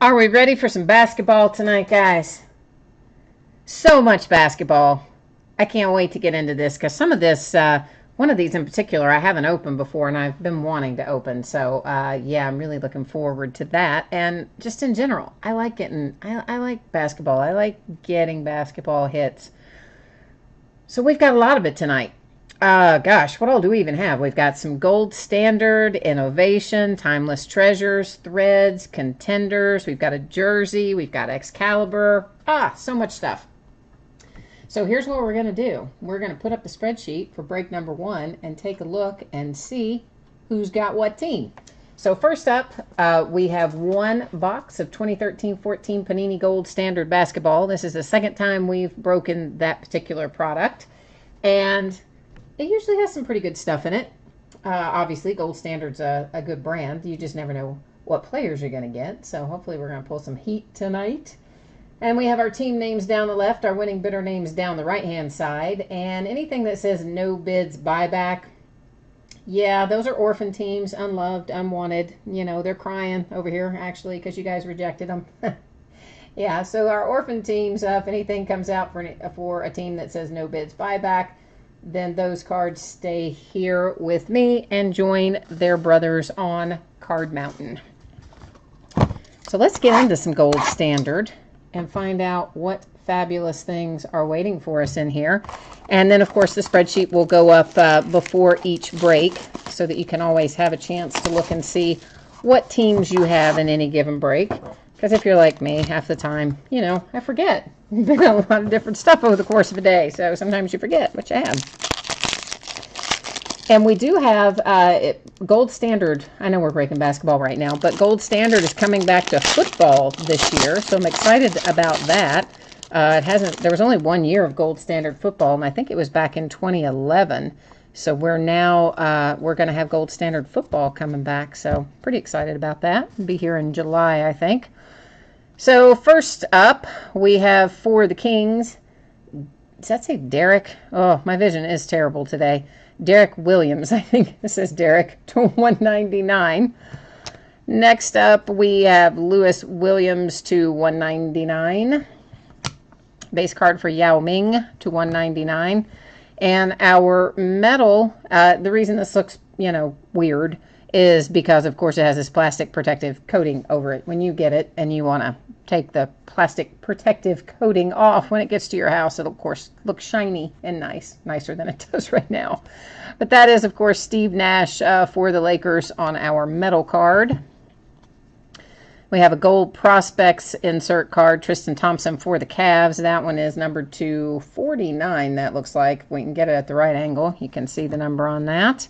Are we ready for some basketball tonight, guys? So much basketball. I can't wait to get into this because some of this, one of these in particular, I haven't opened before and I've been wanting to open. So, yeah, I'm really looking forward to that. And just in general, I like basketball. I like getting basketball hits. So we've got a lot of it tonight. Gosh, what all do we even have? We've got some Gold Standard, Innovation, Timeless Treasures, Threads, Contenders. We've got a jersey. We've got Excalibur. So much stuff. So here's what we're going to do. We're going to put up the spreadsheet for break number 1 and take a look and see who's got what team. So first up, we have one box of 2013-14 Panini Gold Standard Basketball. This is the second time we've broken that particular product. And it usually has some pretty good stuff in it. Obviously, Gold Standard's a good brand. You just never know what players you're going to get. So hopefully we're going to pull some heat tonight. And we have our team names down the left, our winning bidder names down the right-hand side. And anything that says no bids buyback, yeah, those are orphan teams, unloved, unwanted. You know, they're crying over here, actually, because you guys rejected them. Yeah, so our orphan teams, if anything comes out for a team that says no bids buyback, then those cards stay here with me and join their brothers on Card Mountain. So let's get into some Gold Standard and find out what fabulous things are waiting for us in here. And then, of course, the spreadsheet will go up before each break so that you can always have a chance to look and see what teams you have in any given break. Because if you're like me, half the time, you know, I forget. Been a lot of different stuff over the course of a day, so sometimes you forget what you have. And we do have Gold Standard. I know we're breaking basketball right now, but Gold Standard is coming back to football this year, so I'm excited about that. There was only 1 year of Gold Standard football, and I think it was back in 2011. So we're going to have Gold Standard football coming back, so pretty excited about that. It'll be here in July, I think. So first up, we have for the Kings. Does that say Derek? Oh, my vision is terrible today. Derek Williams, I think this is Derek, to 199. Next up, we have Lewis Williams to 199. Base card for Yao Ming to 199. And our metal, the reason this looks, weird is because, of course, it has this plastic protective coating over it. When you get it and you want to take the plastic protective coating off, when it gets to your house, it'll, of course, look shiny and nice, nicer than it does right now. But that is, of course, Steve Nash for the Lakers on our metal card. We have a Gold Prospects insert card, Tristan Thompson for the Cavs. That one is numbered to 49, that looks like. If we can get it at the right angle, you can see the number on that.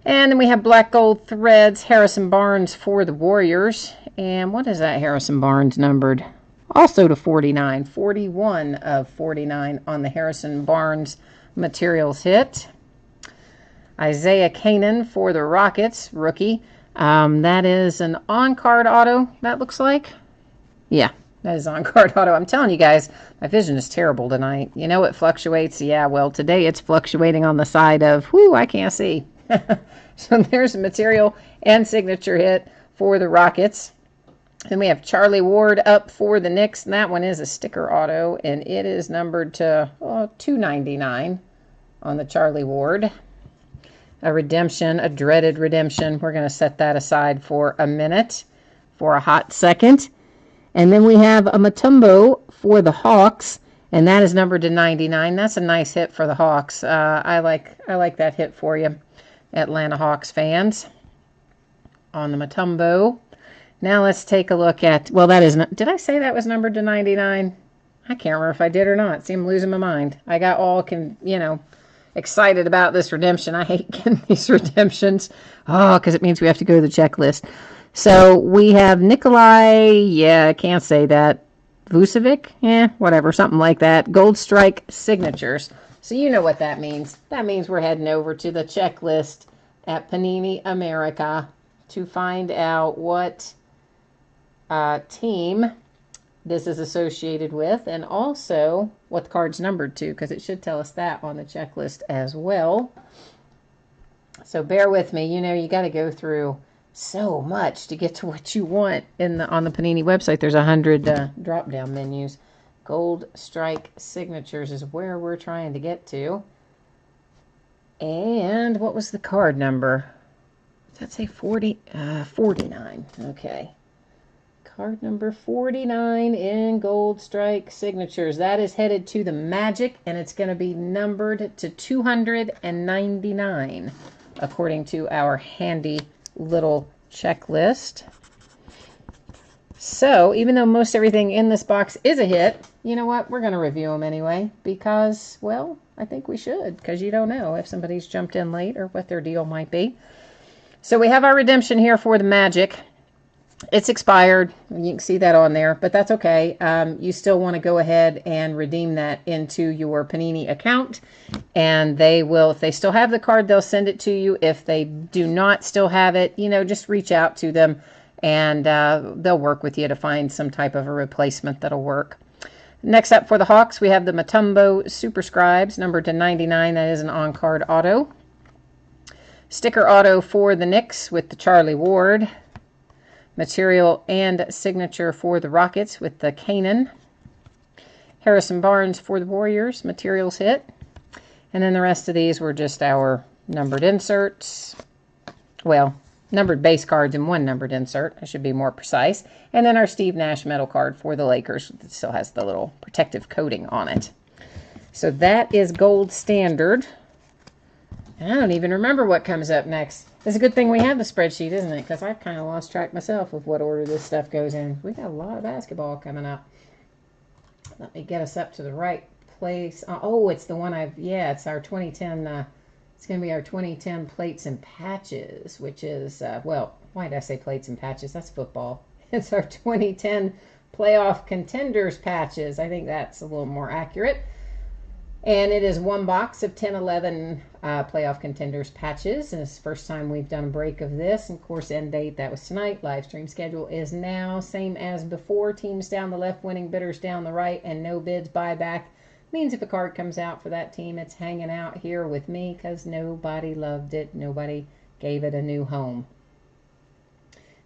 And then we have Black Gold Threads, Harrison Barnes for the Warriors. And what is that Harrison Barnes numbered? Also to 49. 41 of 49 on the Harrison Barnes materials hit. Isaiah Canaan for the Rockets, rookie. That is an on-card auto, that looks like. Yeah, that is on-card auto. I'm telling you guys, my vision is terrible tonight. You know it fluctuates? Yeah, well, today it's fluctuating on the side of, I can't see. So there's a material and signature hit for the Rockets. Then we have Charlie Ward up for the Knicks, and that one is a sticker auto, and it is numbered to 299 on the Charlie Ward. A redemption, a dreaded redemption. We're going to set that aside for a minute, for a hot second. And then we have a Mutombo for the Hawks, and that is numbered to 99. That's a nice hit for the Hawks. I like that hit for you, Atlanta Hawks fans, on the Mutombo. Now let's take a look at, did I say that was numbered to 99? I can't remember if I did or not. See, I'm losing my mind. I got all, excited about this redemption. I hate getting these redemptions. Because it means we have to go to the checklist. So we have Nikolai, I can't say that. Vucevic? Whatever, something like that. Gold Strike signatures. So you know what that means. That means we're heading over to the checklist at Panini America to find out what team this is associated with, and also what the card's numbered to, because it should tell us that on the checklist as well. So bear with me. You got to go through so much to get to what you want on the Panini website. There's 100 drop-down menus. Gold Strike Signatures is where we're trying to get to. And what was the card number? Does that say 49. Okay. Card number 49 in Gold Strike Signatures. That is headed to the Magic, and it's going to be numbered to 299, according to our handy little checklist. So, even though most everything in this box is a hit, you know what? We're going to review them anyway because, well, I think we should, because you don't know if somebody's jumped in late or what their deal might be. So we have our redemption here for the Magic. It's expired. You can see that on there, but that's okay. You still want to go ahead and redeem that into your Panini account, and they will, if they still have the card, they'll send it to you. If they do not still have it, you know, just reach out to them, and they'll work with you to find some type of a replacement that'll work. Next up for the Hawks, we have the Mutombo Superscribes, numbered to 99. That is an on-card auto. Sticker auto for the Knicks with the Charlie Ward. Material and signature for the Rockets with the Kanan. Harrison Barnes for the Warriors. Materials hit. And then the rest of these were just our numbered inserts. Well, numbered base cards and one numbered insert. I should be more precise. And then our Steve Nash metal card for the Lakers. It still has the little protective coating on it. So that is Gold Standard. And I don't even remember what comes up next. It's a good thing we have the spreadsheet, isn't it? Because I've kind of lost track myself of what order this stuff goes in. We got a lot of basketball coming up. Let me get us up to the right place. Oh, it's the one it's our 2010, it's going to be our 2010 Plates and Patches, which is, well, why did I say Plates and Patches? That's football. It's our 2010 Playoff Contenders Patches. I think that's a little more accurate. And it is one box of 10-11 Playoff Contenders Patches. And it's the first time we've done a break of this. And of course, end date, that was tonight. Live stream schedule is now same as before. Teams down the left, winning bidders down the right, and no bids buyback. Means if a card comes out for that team, it's hanging out here with me because nobody loved it. Nobody gave it a new home.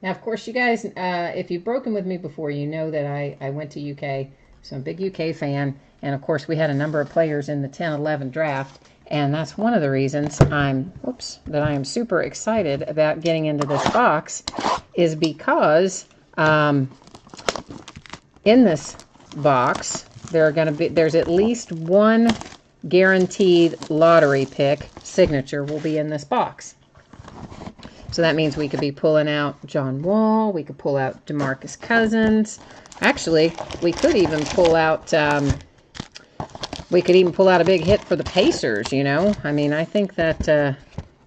Now, of course, you guys, if you've broken with me before, you know that I went to UK. So I'm a big UK fan. And, of course, we had a number of players in the 10-11 draft, and that's one of the reasons that I am super excited about getting into this box is because in this box there's at least one guaranteed lottery pick signature will be in this box. So that means we could be pulling out John Wall, we could pull out DeMarcus Cousins. Actually, we could even pull out a big hit for the Pacers, you know. I mean, I think that I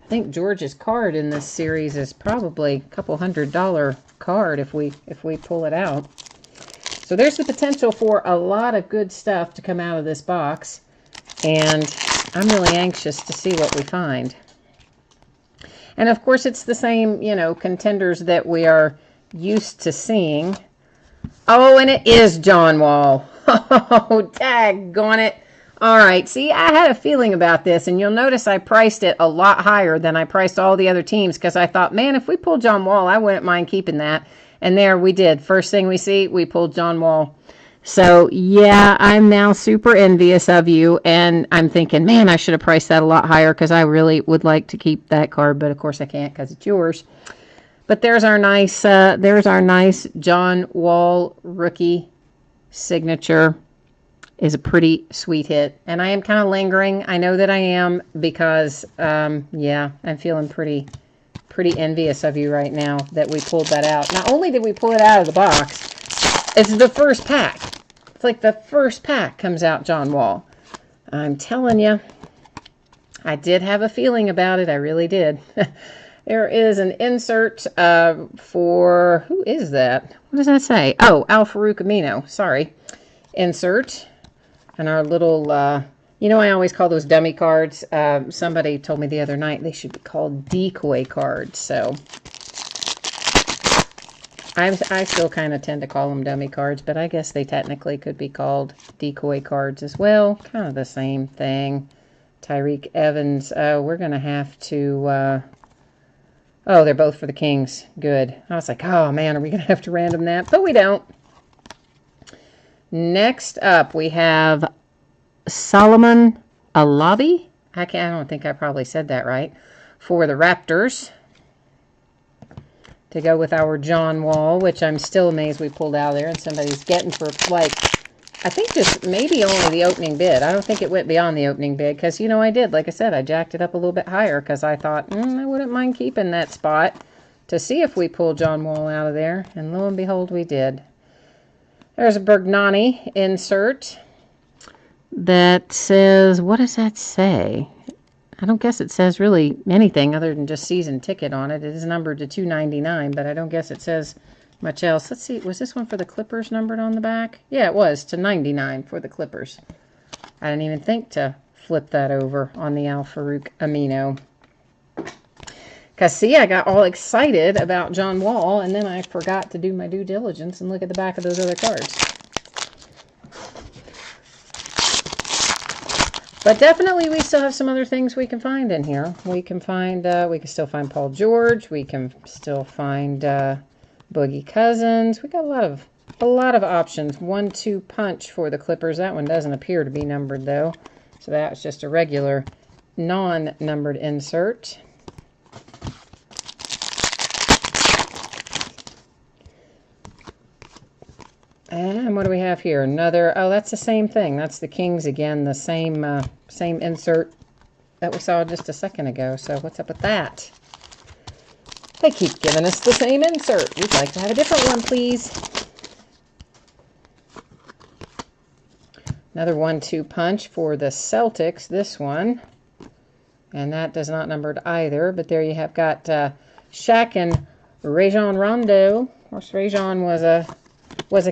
think George's card in this series is probably a couple $100 card if we pull it out. So there's the potential for a lot of good stuff to come out of this box, and I'm really anxious to see what we find. And of course, it's the same, you know, contenders that we are used to seeing. Oh, and it is John Wall. Oh, daggone it. All right, see, I had a feeling about this, and you'll notice I priced it a lot higher than I priced all the other teams because I thought, man, if we pull John Wall, I wouldn't mind keeping that. And there we did. First thing we see, we pulled John Wall. So, yeah, I'm now super envious of you, and I'm thinking, man, I should have priced that a lot higher because I really would like to keep that card, but of course I can't because it's yours. But there's our nice John Wall rookie signature. Is a pretty sweet hit, and I am kind of lingering. I know that I am because, yeah, I'm feeling pretty envious of you right now that we pulled that out. Not only did we pull it out of the box, it's the first pack. It's like the first pack comes out John Wall. I'm telling you, I did have a feeling about it. I really did. There is an insert for, who is that? What does that say? Oh, Al Farouk Amino. Sorry. Insert. And our little, you know, I always call those dummy cards. Somebody told me the other night they should be called decoy cards. So I still kind of tend to call them dummy cards, but I guess they technically could be called decoy cards as well. Kind of the same thing. Tyreek Evans. We're going to have to, Oh, they're both for the Kings. Good. I was like, oh man, are we going to have to random that? But we don't. Next up, we have Solomon Alabi. I don't think I probably said that right. For the Raptors. To go with our John Wall, which I'm still amazed we pulled out of there and somebody's getting for, like, I think just maybe only the opening bid. I don't think it went beyond the opening bid because, you know, I did. Like I said, I jacked it up a little bit higher because I thought, I wouldn't mind keeping that spot to see if we pull John Wall out of there. And lo and behold, we did. There's a Bergnani insert that says, what does that say? I don't guess it says really anything other than just season ticket on it. It is numbered to $2.99, but I don't guess it says much else. Let's see, was this one for the Clippers numbered on the back? Yeah, it was, to 99 for the Clippers. I didn't even think to flip that over on the Al-Farouq Amino. Because, see, I got all excited about John Wall, and then I forgot to do my due diligence and look at the back of those other cards. But definitely we still have some other things we can find in here. We can find, we can still find Paul George. We can still find Boogie Cousins. We got a lot of options. 1-2 punch for the Clippers. That one doesn't appear to be numbered though. So that's just a regular non-numbered insert. And what do we have here? Another, oh, that's the same thing. That's the Kings again, the same insert that we saw just a second ago. So what's up with that? They keep giving us the same insert. We'd like to have a different one, please. Another 1-2 punch for the Celtics, this one. And that does not numbered either, but there you have got Shaq and Rajon Rondo. Of course, Rajon was a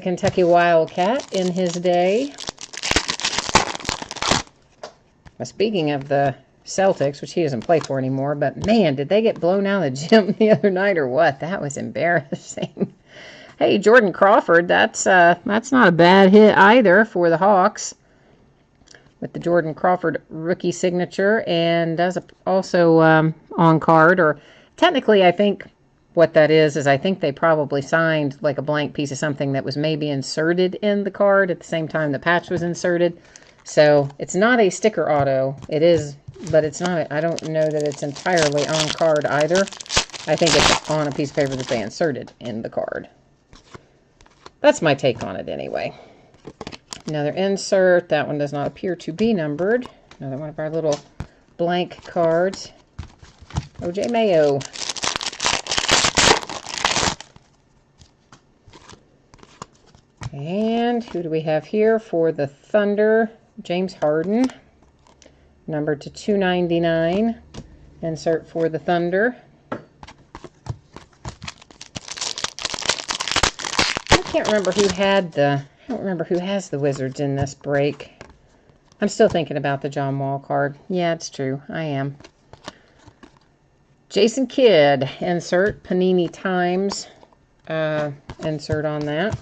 Kentucky Wildcat in his day. But speaking of the Celtics, which he doesn't play for anymore, but man, did they get blown out of the gym the other night or what? That was embarrassing. Hey, Jordan Crawford, that's not a bad hit either for the Hawks. With the Jordan Crawford rookie signature, and does also on card, or technically I think what that is I think they probably signed like a blank piece of something that was maybe inserted in the card at the same time the patch was inserted. So it's not a sticker auto. It is, but it's not, I don't know that it's entirely on card either. I think it's on a piece of paper that they inserted in the card. That's my take on it anyway. Another insert. That one does not appear to be numbered. Another one of our little blank cards. OJ Mayo. And who do we have here for the Thunder? James Harden, numbered to $2.99. Insert for the Thunder. I can't remember who had the. I don't remember who has the Wizards in this break. I'm still thinking about the John Wall card. Yeah, it's true. I am. Jason Kidd, insert. Panini Times, insert on that.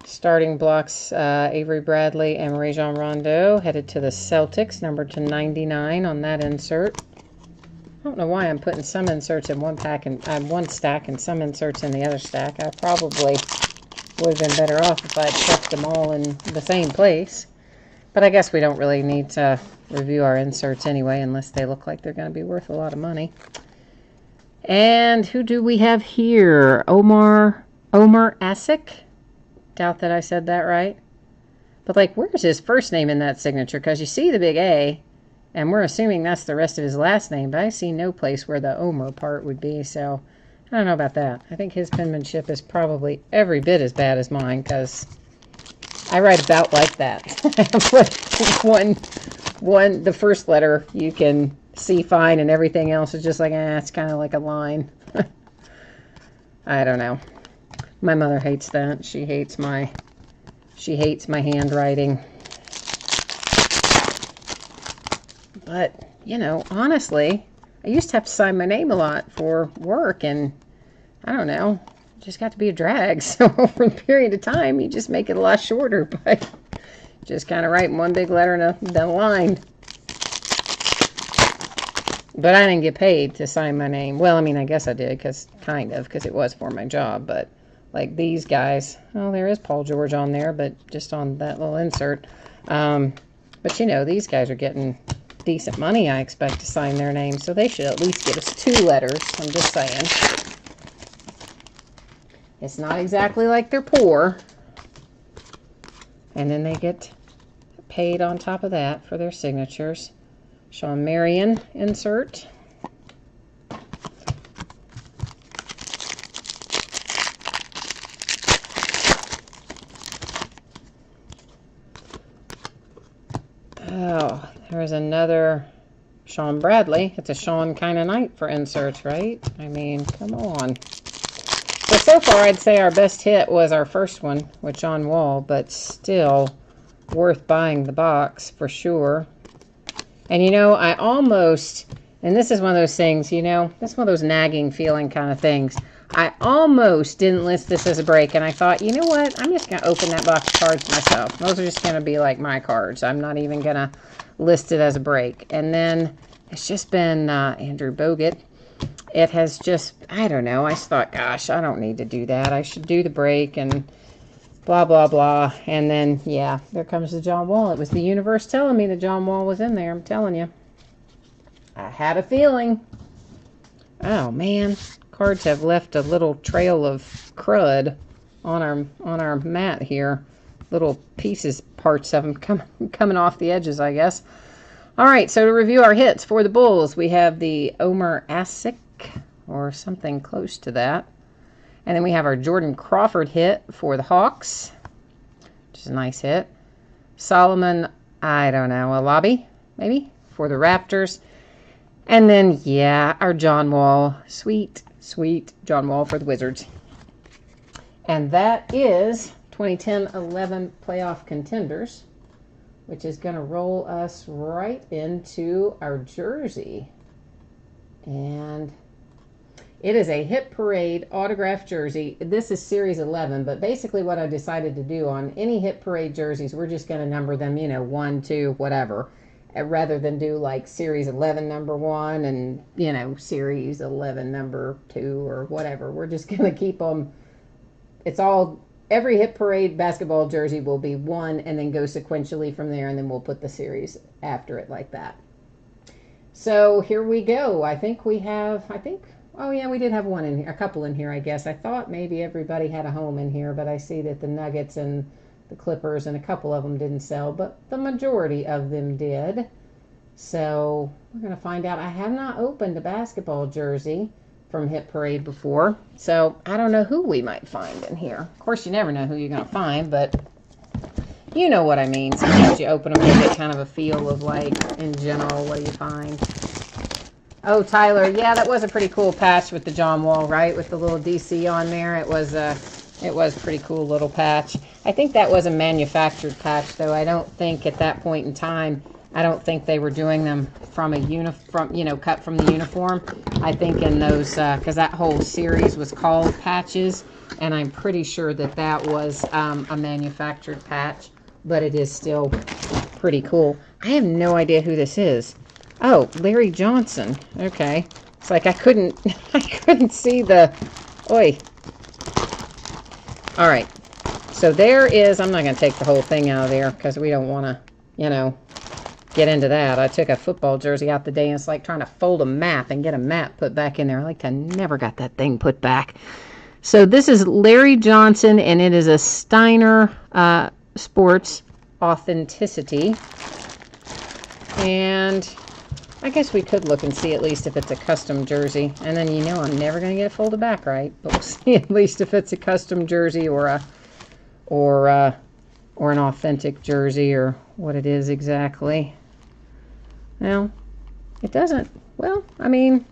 Starting blocks, Avery Bradley and Rajon Rondo, headed to the Celtics, numbered to 99 on that insert. I don't know why I'm putting some inserts in one pack and one stack and some inserts in the other stack. I probably would have been better off if I had kept them all in the same place. But I guess we don't really need to review our inserts anyway, unless they look like they're going to be worth a lot of money. And who do we have here? Omar Asik? Doubt that I said that right. But, like, where's his first name in that signature? Because you see the big A, and we're assuming that's the rest of his last name, but I see no place where the Omer part would be, so I don't know about that. I think his penmanship is probably every bit as bad as mine, because I write about like that. The first letter you can see fine, and everything else is just like, it's kind of like a line. I don't know. My mother hates that. She hates my handwriting. But, you know, honestly, I used to have to sign my name a lot for work, and I don't know, it just got to be a drag. So over a period of time, you just make it a lot shorter. But Just kind of writing one big letter and the line. But I didn't get paid to sign my name. Well, I mean, I guess I did, because it was for my job. But like these guys, oh, there is Paul George on there, but just on that little insert. But you know, these guys are getting decent money, I expect, to sign their name. So they should at least give us 2 letters. I'm just saying. It's not exactly like they're poor. And then they get paid on top of that for their signatures. Sean Marion insert. Oh, there's another Sean Bradley. It's a Sean kind of night for inserts, right? I mean, come on. So far, I'd say our best hit was our first one with John Wall, but still worth buying the box for sure. And you know, I almost, and this is one of those things, you know, this is one of those nagging feeling kind of things. I almost didn't list this as a break, and I thought, you know what, I'm just going to open that box of cards myself. Those are just going to be like my cards. I'm not even going to list it as a break. And then it's just been Andrew Bogut. It has just, I don't know, I just thought, gosh, I don't need to do that. I should do the break and blah, blah, blah. And then, yeah, there comes the John Wall. It was the universe telling me that John Wall was in there. I'm telling you. I had a feeling. Oh, man. Cards have left a little trail of crud on our mat here. Little pieces, parts of them coming off the edges, I guess. All right, so to review our hits for the Bulls, we have the Omer Asik, or something close to that. And then we have our Jordan Crawford hit for the Hawks, which is a nice hit. Solomon, I don't know, a lobby, maybe, for the Raptors. And then, yeah, our John Wall, sweet, sweet John Wall for the Wizards. And that is 2010-11 Playoff Contenders, which is going to roll us right into our jersey. And it is a Hit Parade autographed jersey. This is Series 11, but basically what I decided to do on any Hit Parade jerseys, we're just going to number them, you know, 1, 2, whatever, rather than do like Series 11 number 1 and, you know, Series 11 number 2 or whatever. We're just going to keep them. It's all, every Hit Parade basketball jersey will be 1 and then go sequentially from there, and then we'll put the series after it like that. So here we go. I think we have, oh yeah, we did have one in here, a couple in here, I guess. I thought maybe everybody had a home in here, but I see that the Nuggets and the Clippers and a couple of them didn't sell, but the majority of them did. So we're going to find out. I have not opened a basketball jersey from Hit Parade before, so I don't know who we might find in here. Of course, you never know who you're going to find, but you know what I mean. Sometimes you open them and you get kind of a feel of, like, in general, what do you find? Oh, Tyler, yeah, that was a pretty cool patch with the John Wall, right? With the little DC on there. It was a pretty cool little patch. I think that was a manufactured patch, though. I don't think at that point in time, I don't think they were doing them from a cut from the uniform. I think in those, because that whole series was called Patches, and I'm pretty sure that that was a manufactured patch, but it is still pretty cool. I have no idea who this is. Oh, Larry Johnson. Okay. It's like I couldn't see the, oi. All right. So there is, I'm not going to take the whole thing out of there because we don't want to, you know, get into that. I took a football jersey out the day, and it's like trying to fold a map and get a map put back in there. I like to never got that thing put back. So this is Larry Johnson, and it is a Steiner Sports Authenticity. And I guess we could look and see at least if it's a custom jersey. And then, you know, I'm never going to get it folded back right. But we'll see at least if it's a custom jersey or an authentic jersey or what it is exactly. Well, it doesn't. Well, I mean,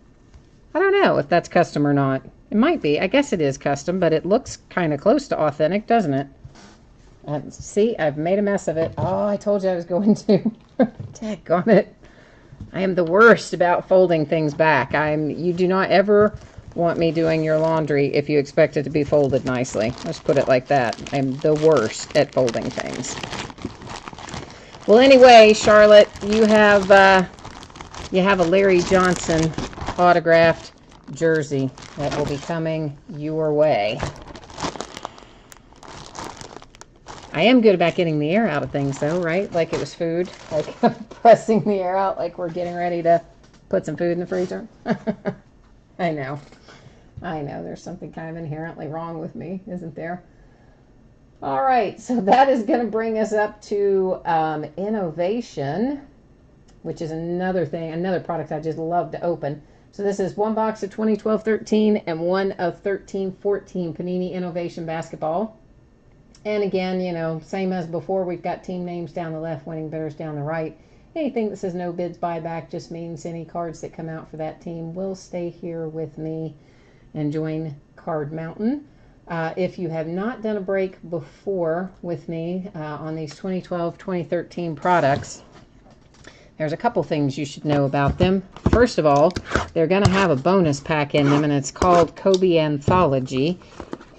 I don't know if that's custom or not. It might be. I guess it is custom, but it looks kind of close to authentic, doesn't it? See, I've made a mess of it. Oh, I told you I was going to. Daggone it. I am the worst about folding things back. You do not ever want me doing your laundry if you expect it to be folded nicely. Let's put it like that. I'm the worst at folding things. Well, anyway, Charlotte, you have a Larry Johnson autographed jersey that will be coming your way. I am good about getting the air out of things, though, right? Like it was food. Like pressing the air out like we're getting ready to put some food in the freezer. I know. There's something kind of inherently wrong with me, isn't there? All right, so that is going to bring us up to Innovation, which is another product I just love to open. So this is one box of 2012-13 and one of 13-14 Panini Innovation Basketball. And again, you know, same as before, we've got team names down the left, winning bidders down the right. Anything that says no bids buyback just means any cards that come out for that team will stay here with me and join Card Mountain. If you have not done a break before with me on these 2012-2013 products, there's a couple things you should know about them. First of all, they're going to have a bonus pack in them, and it's called Kobe Anthology.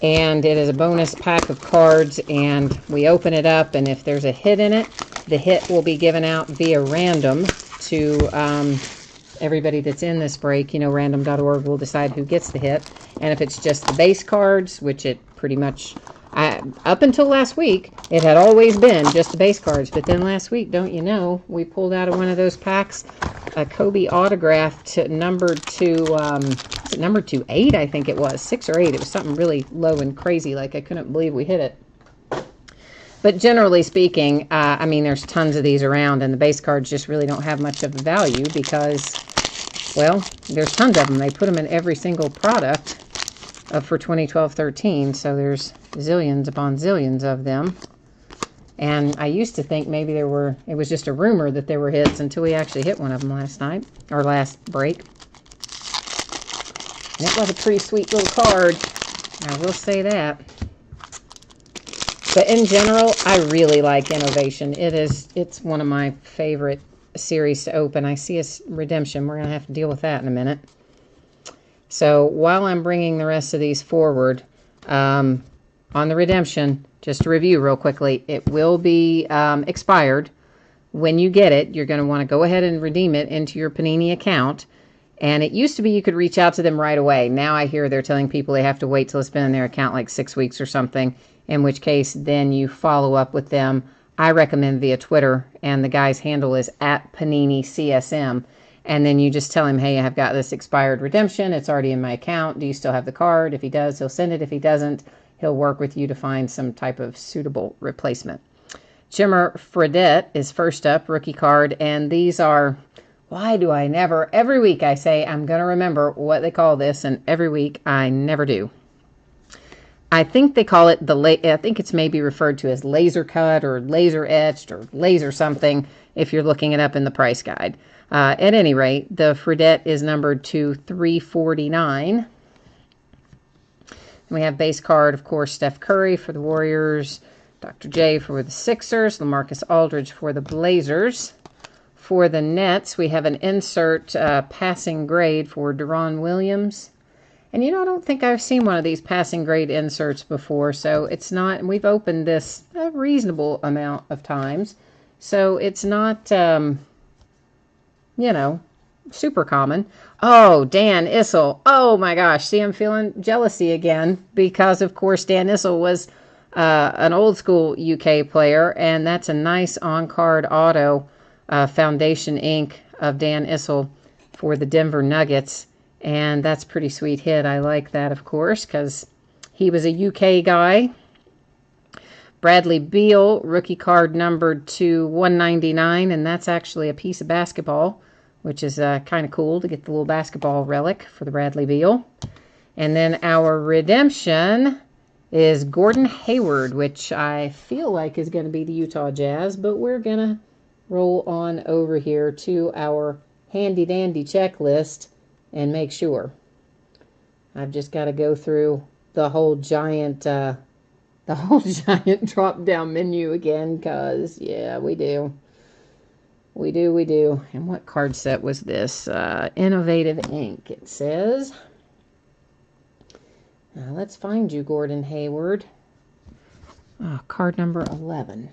And it is a bonus pack of cards, and we open it up, and if there's a hit in it, the hit will be given out via random to everybody that's in this break. You know, random.org will decide who gets the hit. And if it's just the base cards, which it pretty much, up until last week, it had always been just the base cards. But then last week, don't you know, we pulled out of one of those packs a Kobe autograph to number 8, I think it was. 6 or 8. It was something really low and crazy. Like, I couldn't believe we hit it. But generally speaking, I mean, there's tons of these around, and the base cards just really don't have much of a value because, well, there's tons of them. They put them in every single product for 2012-13, so there's zillions upon zillions of them. And I used to think maybe it was just a rumor that there were hits until we actually hit one of them last night, or last break. And it was a pretty sweet little card, I will say that. But in general, I really like Innovation. It's one of my favorite series to open. I see a redemption. We're going to have to deal with that in a minute. So while I'm bringing the rest of these forward, on the redemption, just to review real quickly, it will be expired. When you get it, you're going to want to go ahead and redeem it into your Panini account. And it used to be you could reach out to them right away. Now I hear they're telling people they have to wait till it's been in their account like 6 weeks or something, in which case then you follow up with them. I recommend via Twitter, and the guy's handle is @PaniniCSM. And then you just tell him, hey, I've got this expired redemption. It's already in my account. Do you still have the card? If he does, he'll send it. If he doesn't, he'll work with you to find some type of suitable replacement. Jimmer Fredette is first up, rookie card. And these are, why do I never, every week I say I'm going to remember what they call this, and every week I never do. I think they call it I think it's maybe referred to as laser cut or laser etched or laser something if you're looking it up in the price guide. At any rate, the Fredette is numbered to 349. We have base card, of course, Steph Curry for the Warriors, Dr. J for the Sixers, LaMarcus Aldridge for the Blazers. For the Nets, we have an insert passing grade for Deron Williams. And, you know, I don't think I've seen one of these passing grade inserts before, so it's not, we've opened this a reasonable amount of times, so it's not, you know, super common. Oh, Dan Issel. Oh, my gosh. See, I'm feeling jealousy again because, of course, Dan Issel was an old school UK player, and that's a nice on-card auto Foundation ink of Dan Issel for the Denver Nuggets. And that's a pretty sweet hit. I like that, of course, because he was a UK guy. Bradley Beal, rookie card numbered to 199, and that's actually a piece of basketball, which is kind of cool to get the little basketball relic for the Bradley Beal. And then our redemption is Gordon Hayward, which I feel like is going to be the Utah Jazz, but we're going to roll on over here to our handy-dandy checklist and make sure. I've just got to go through the whole giant drop-down menu again, because, yeah, we do. We do. And what card set was this? Innovative Ink, it says. Now, let's find you, Gordon Hayward. Card number 11.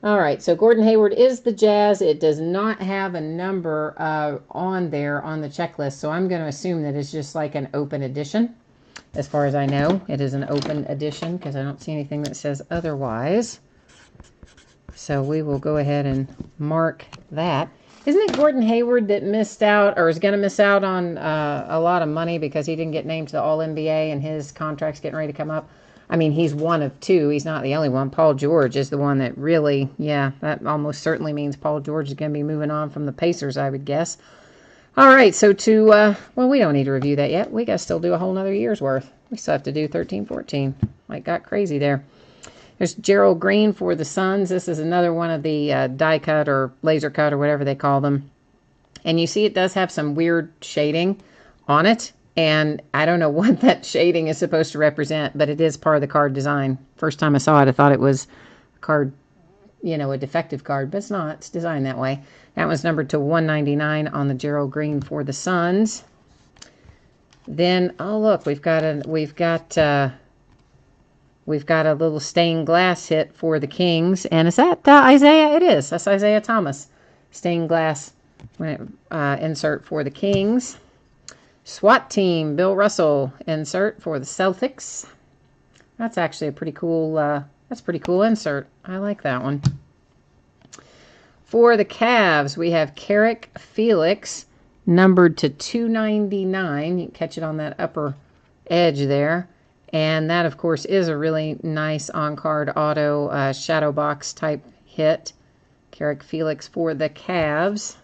All right, so Gordon Hayward is the Jazz. It does not have a number on there on the checklist, so I'm going to assume that it's just like an open edition. As far as I know, it is an open edition because I don't see anything that says otherwise. So we will go ahead and mark that. Isn't it Gordon Hayward that missed out or is going to miss out on a lot of money because he didn't get named to the All-NBA and his contract's getting ready to come up? I mean, he's one of two. He's not the only one. Paul George is the one that really, yeah, that almost certainly means Paul George is going to be moving on from the Pacers, I would guess. All right, so well, we don't need to review that yet. We got to still do a whole nother year's worth. We still have to do 13-14. Like, got crazy there. There's Gerald Green for the Suns. This is another one of the die cut or laser cut or whatever they call them. And you see it does have some weird shading on it. And I don't know what that shading is supposed to represent, but it is part of the card design. First time I saw it, I thought it was a card, you know, a defective card, but it's not. It's designed that way. That was numbered to 199 on the Gerald Green for the Suns. Then, oh look, we've got a little stained glass hit for the Kings, and is that Isaiah? It is. That's Isaiah Thomas. Stained glass insert for the Kings. SWAT team, Bill Russell insert for the Celtics. That's actually a pretty cool. That's a pretty cool insert. I like that one. For the Cavs, we have Carrick Felix, numbered to 299. You can catch it on that upper edge there. And that, of course, is a really nice on-card auto shadow box type hit. Carrick Felix for the Cavs.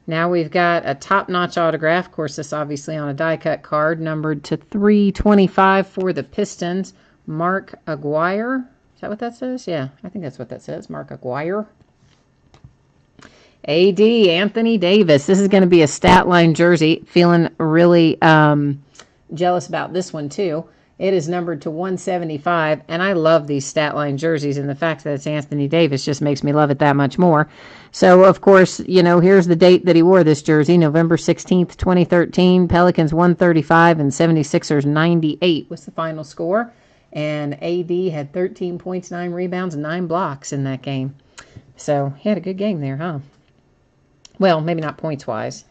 Now we've got a top-notch autograph. Of course, this obviously on a die-cut card, numbered to 325 for the Pistons. Mark Aguirre. Is that what that says? Yeah, I think that's what that says. Mark Aguirre. AD, Anthony Davis. This is going to be a stat line jersey. Feeling really jealous about this one, too. It is numbered to 175, and I love these stat line jerseys, and the fact that it's Anthony Davis just makes me love it that much more. So, of course, you know, here's the date that he wore this jersey, November 16th, 2013. Pelicans 135 and 76ers 98 was the final score, and AD had 13 points, 9 rebounds, and 9 blocks in that game. So, he had a good game there, huh? Well, maybe not points-wise.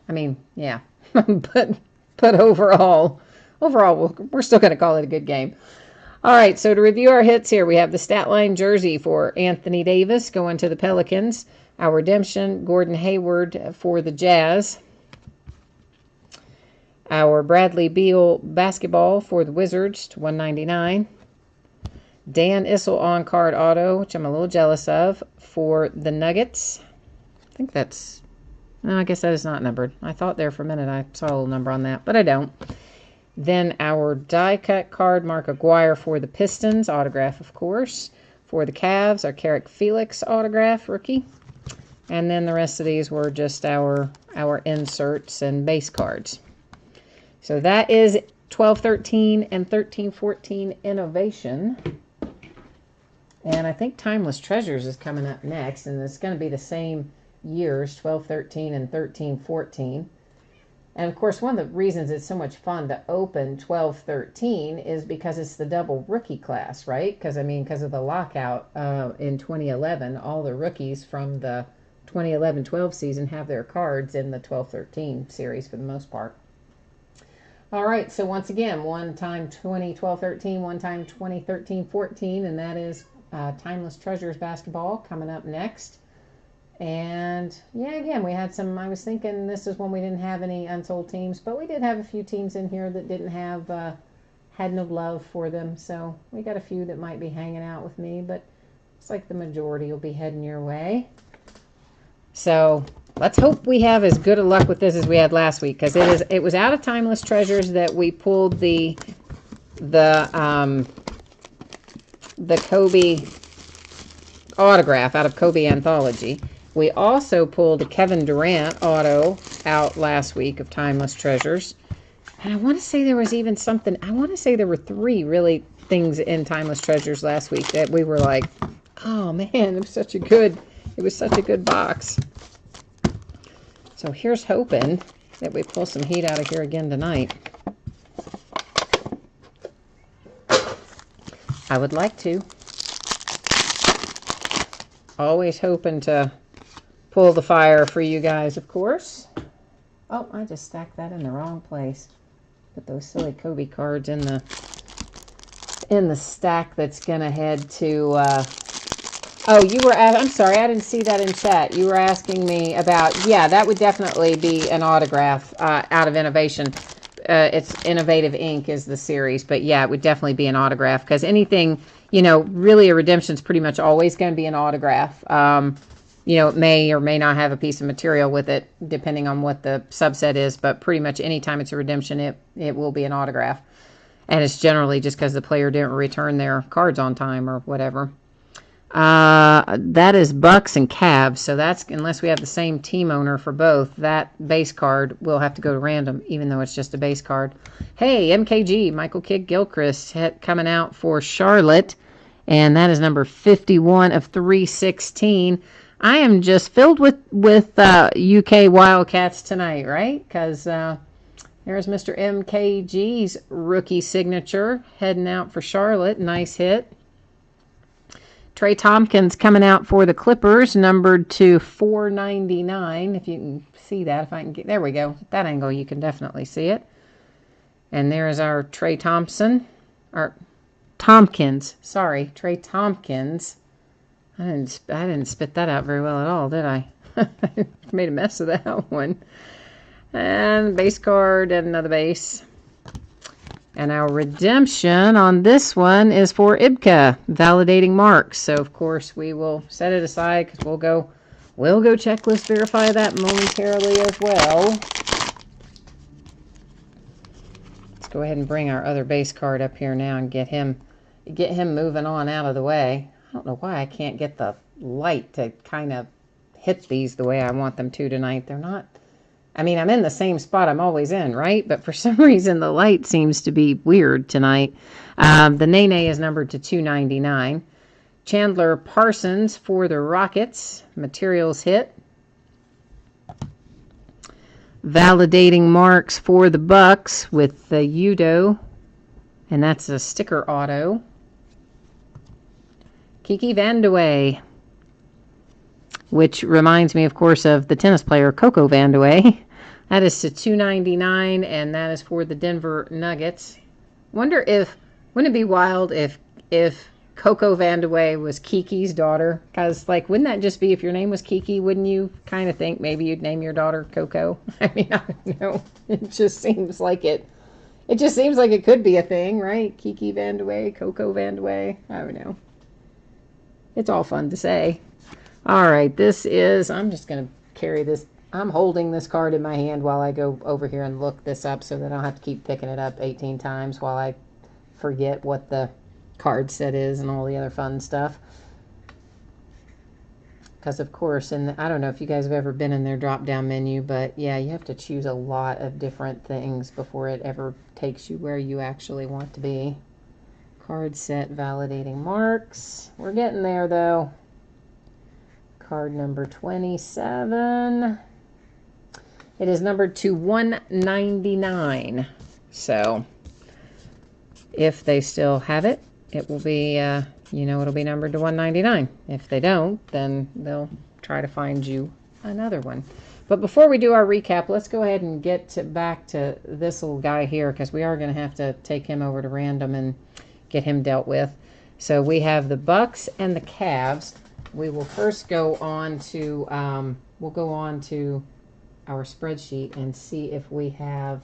I mean, yeah, but overall, we're still going to call it a good game. All right, so to review our hits here, we have the stat line jersey for Anthony Davis going to the Pelicans. Our redemption, Gordon Hayward for the Jazz. Our Bradley Beal basketball for the Wizards to 199. Dan Issel on-card auto, which I'm a little jealous of, for the Nuggets. I think that's... No, I guess that is not numbered. I thought there for a minute I saw a little number on that, but I don't. Then our die-cut card, Mark Aguirre for the Pistons, autograph, of course. For the Cavs, our Carrick Felix autograph, rookie. And then the rest of these were just our inserts and base cards. So that is 12-13 and 13-14 Innovation. And I think Timeless Treasures is coming up next, and it's going to be the same years, 12-13 and 13-14. And of course, one of the reasons it's so much fun to open 12-13 is because it's the double rookie class, right? Because of the lockout in 2011, all the rookies from the 2011-12 season have their cards in the 12-13 series for the most part. All right, so once again, one time 12-13, one time 13-14, and that is Timeless Treasures Basketball coming up next. And yeah, again, we had some, I was thinking this is when we didn't have any unsold teams, but we did have a few teams in here that didn't have, had no love for them. So we got a few that might be hanging out with me, but it's like the majority will be heading your way. So let's hope we have as good a luck with this as we had last week, because it was out of Timeless Treasures that we pulled the Kobe autograph out of Kobe Anthology. We also pulled a Kevin Durant auto out last week of Timeless Treasures. And I want to say there was even something, I want to say there were 3 really things in Timeless Treasures last week that we were like, oh man, it was such a good box. So here's hoping that we pull some heat out of here again tonight. I would like to. Always hoping to pull the fire for you guys, of course. Oh, I just stacked that in the wrong place. Put those silly Kobe cards in the stack that's gonna head to. Oh, you were. I'm sorry, I didn't see that in chat. You were asking me about. Yeah, that would definitely be an autograph out of Innovation. It's Innovative Inc. is the series, but yeah, it would definitely be an autograph because anything, you know, really a redemption is pretty much always going to be an autograph. You know, it may or may not have a piece of material with it, depending on what the subset is, but pretty much anytime it's a redemption, it will be an autograph. And it's generally just because the player didn't return their cards on time or whatever. That is Bucks and Cavs, so that's, unless we have the same team owner for both, that base card will have to go to random, even though it's just a base card. Hey, MKG, Michael Kidd-Gilchrist coming out for Charlotte, and that is number 51 of 316. I am just filled with UK Wildcats tonight, right? Because there's Mr. MKG's rookie signature heading out for Charlotte. Nice hit. Trey Tompkins coming out for the Clippers, numbered to 499. If you can see that, if I can get, there we go. At that angle, you can definitely see it. And there's our Trey Tompkins. Sorry, Trey Tompkins. I didn't spit that out very well at all, did I? Made a mess of that one. And base card and another base. And our redemption on this one is for Ibka, validating marks. So, of course, we will set it aside because we'll go checklist verify that momentarily as well. Let's go ahead and bring our other base card up here now and get him moving on out of the way. I don't know why I can't get the light to kind of hit these the way I want them to tonight. They're not. I mean, I'm in the same spot I'm always in, right? But for some reason, the light seems to be weird tonight. The Nene is numbered to 299. Chandler Parsons for the Rockets. Materials hit. Validating marks for the Bucks with the Udo. And that's a sticker auto. Kiki Vandeweghe, which reminds me, of course, of the tennis player Coco Vandeweghe. That is to 299, and that is for the Denver Nuggets. Wouldn't it be wild if Coco Vandeweghe was Kiki's daughter? Because, like, wouldn't that just be, if your name was Kiki, wouldn't you kind of think maybe you'd name your daughter Coco? I mean, I don't know. It just seems like it could be a thing, right? Kiki Vandeweghe, Coco Vandeweghe. I don't know. It's all fun to say. All right, I'm just going to carry this. I'm holding this card in my hand while I go over here and look this up so that I don't have to keep picking it up 18 times while I forget what the card set is and all the other fun stuff. Because, of course, and I don't know if you guys have ever been in their drop-down menu, but, yeah, you have to choose a lot of different things before it ever takes you where you actually want to be. Card set validating marks. We're getting there, though. Card number 27. It is numbered to 199. So, if they still have it, it will be, it'll be numbered to 199. If they don't, then they'll try to find you another one. But before we do our recap, let's go ahead and get back to this little guy here, because we are going to have to take him over to random and get him dealt with. So we have the Bucks and the Cavs. We will first go on to our spreadsheet and see if we have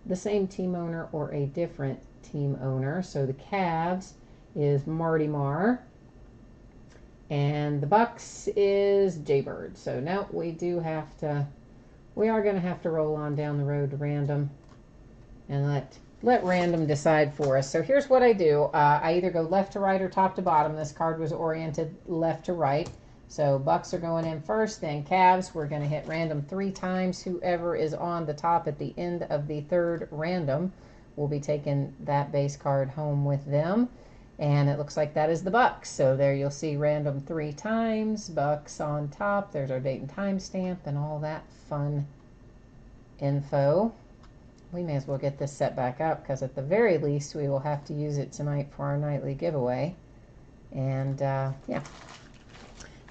the same team owner or a different team owner. So the Cavs is Marty Marr, and the Bucks is Jaybird. So now we are going to have to roll on down the road to random and let random decide for us. So here's what I do. I either go left to right or top to bottom. This card was oriented left to right. So Bucks are going in first, then Cavs. We're going to hit random 3 times. Whoever is on the top at the end of the third random will be taking that base card home with them. And it looks like that is the Bucks. So there you'll see random 3 times. Bucks on top. There's our date and time stamp and all that fun info. We may as well get this set back up because at the very least we will have to use it tonight for our nightly giveaway. And yeah.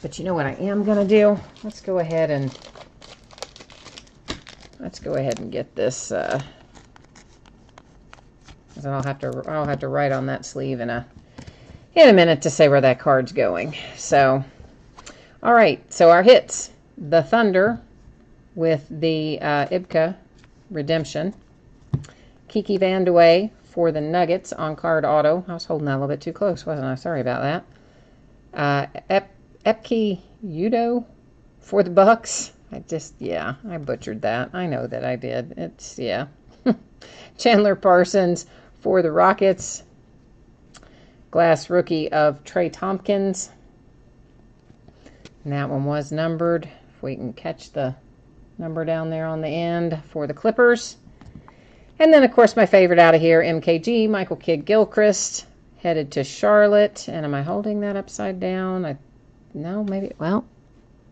But you know what I am going to do? Let's go ahead and get this. I'll have to write on that sleeve in a minute to say where that card's going. So, all right. So our hits: the Thunder with the Ibka Redemption, Kiki Vandeweghe for the Nuggets on card auto. I was holding that a little bit too close, wasn't I? Sorry about that. Epke Udo for the Bucks. I butchered that. I know that I did. Chandler Parsons for the Rockets. Glass rookie of Trey Tompkins. And that one was numbered. If we can catch the number down there on the end for the Clippers. And then, of course, my favorite out of here, MKG, Michael Kidd-Gilchrist, headed to Charlotte. And am I holding that upside down? No, maybe. Well,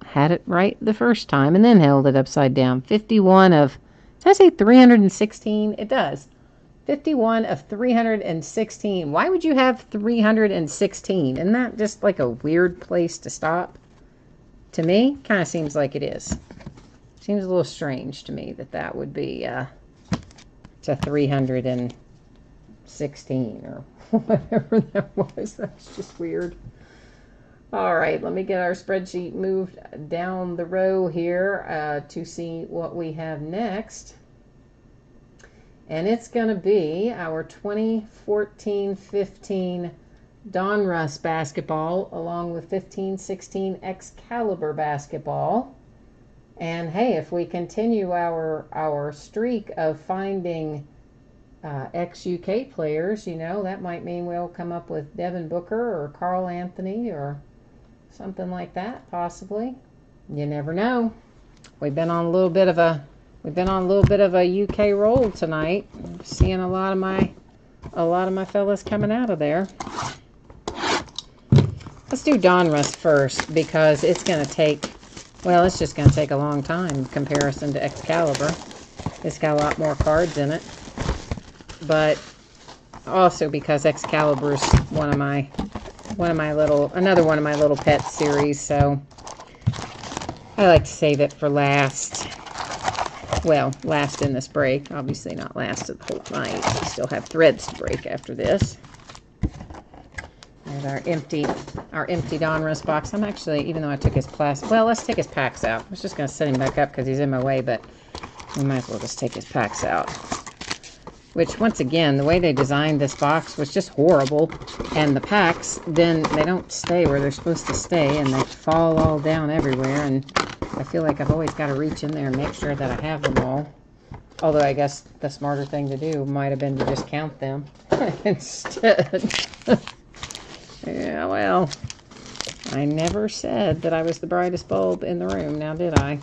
had it right the first time and then held it upside down. 51 of, does that say 316? It does. 51 of 316. Why would you have 316? Isn't that just like a weird place to stop? To me, kind of seems like it is. Seems a little strange to me that would be to 316 or whatever that was. That's just weird. All right, let me get our spreadsheet moved down the row here to see what we have next. And it's going to be our 2014-15 Donruss basketball along with 15-16 Excalibur basketball. And hey, if we continue our streak of finding ex-UK players, you know, that might mean we'll come up with Devin Booker or Carl Anthony or something like that, possibly. You never know. We've been on a little bit of a UK roll tonight. I'm seeing a lot of my fellas coming out of there. Let's do Donruss first because it's going to take, well, it's just going to take a long time in comparison to Excalibur. It's got a lot more cards in it. But also because Excalibur's another one of my little pet series, so I like to save it for last. Well, last in this break. Obviously not last of the whole night. We still have threads to break after this. There's our empty Donruss box. I'm actually, even though I took his plastic, well, let's take his packs out. I was just going to set him back up because he's in my way, but we might as well just take his packs out. Which, once again, the way they designed this box was just horrible. And the packs, then they don't stay where they're supposed to stay, and they fall all down everywhere. And I feel like I've always got to reach in there and make sure that I have them all. Although I guess the smarter thing to do might have been to just count them instead. Yeah, well, I never said that I was the brightest bulb in the room, now did I?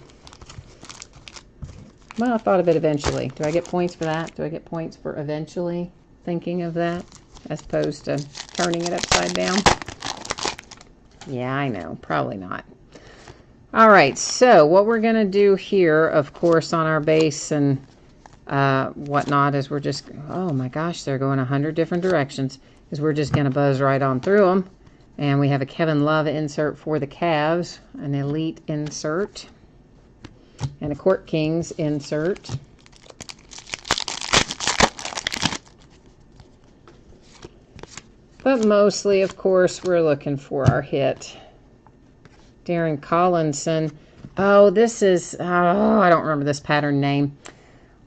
Well, I thought of it eventually. Do I get points for that? Do I get points for eventually thinking of that as opposed to turning it upside down? Yeah, I know. Probably not. All right, so what we're going to do here, of course, on our base and whatnot is we're just, oh my gosh, they're going 100 different directions, is we're just going to buzz right on through them. And we have a Kevin Love insert for the Cavs, an Elite insert, and a Court Kings insert. But mostly, of course, we're looking for our hit. Darren Collinson. Oh, this is, oh, I don't remember this pattern name.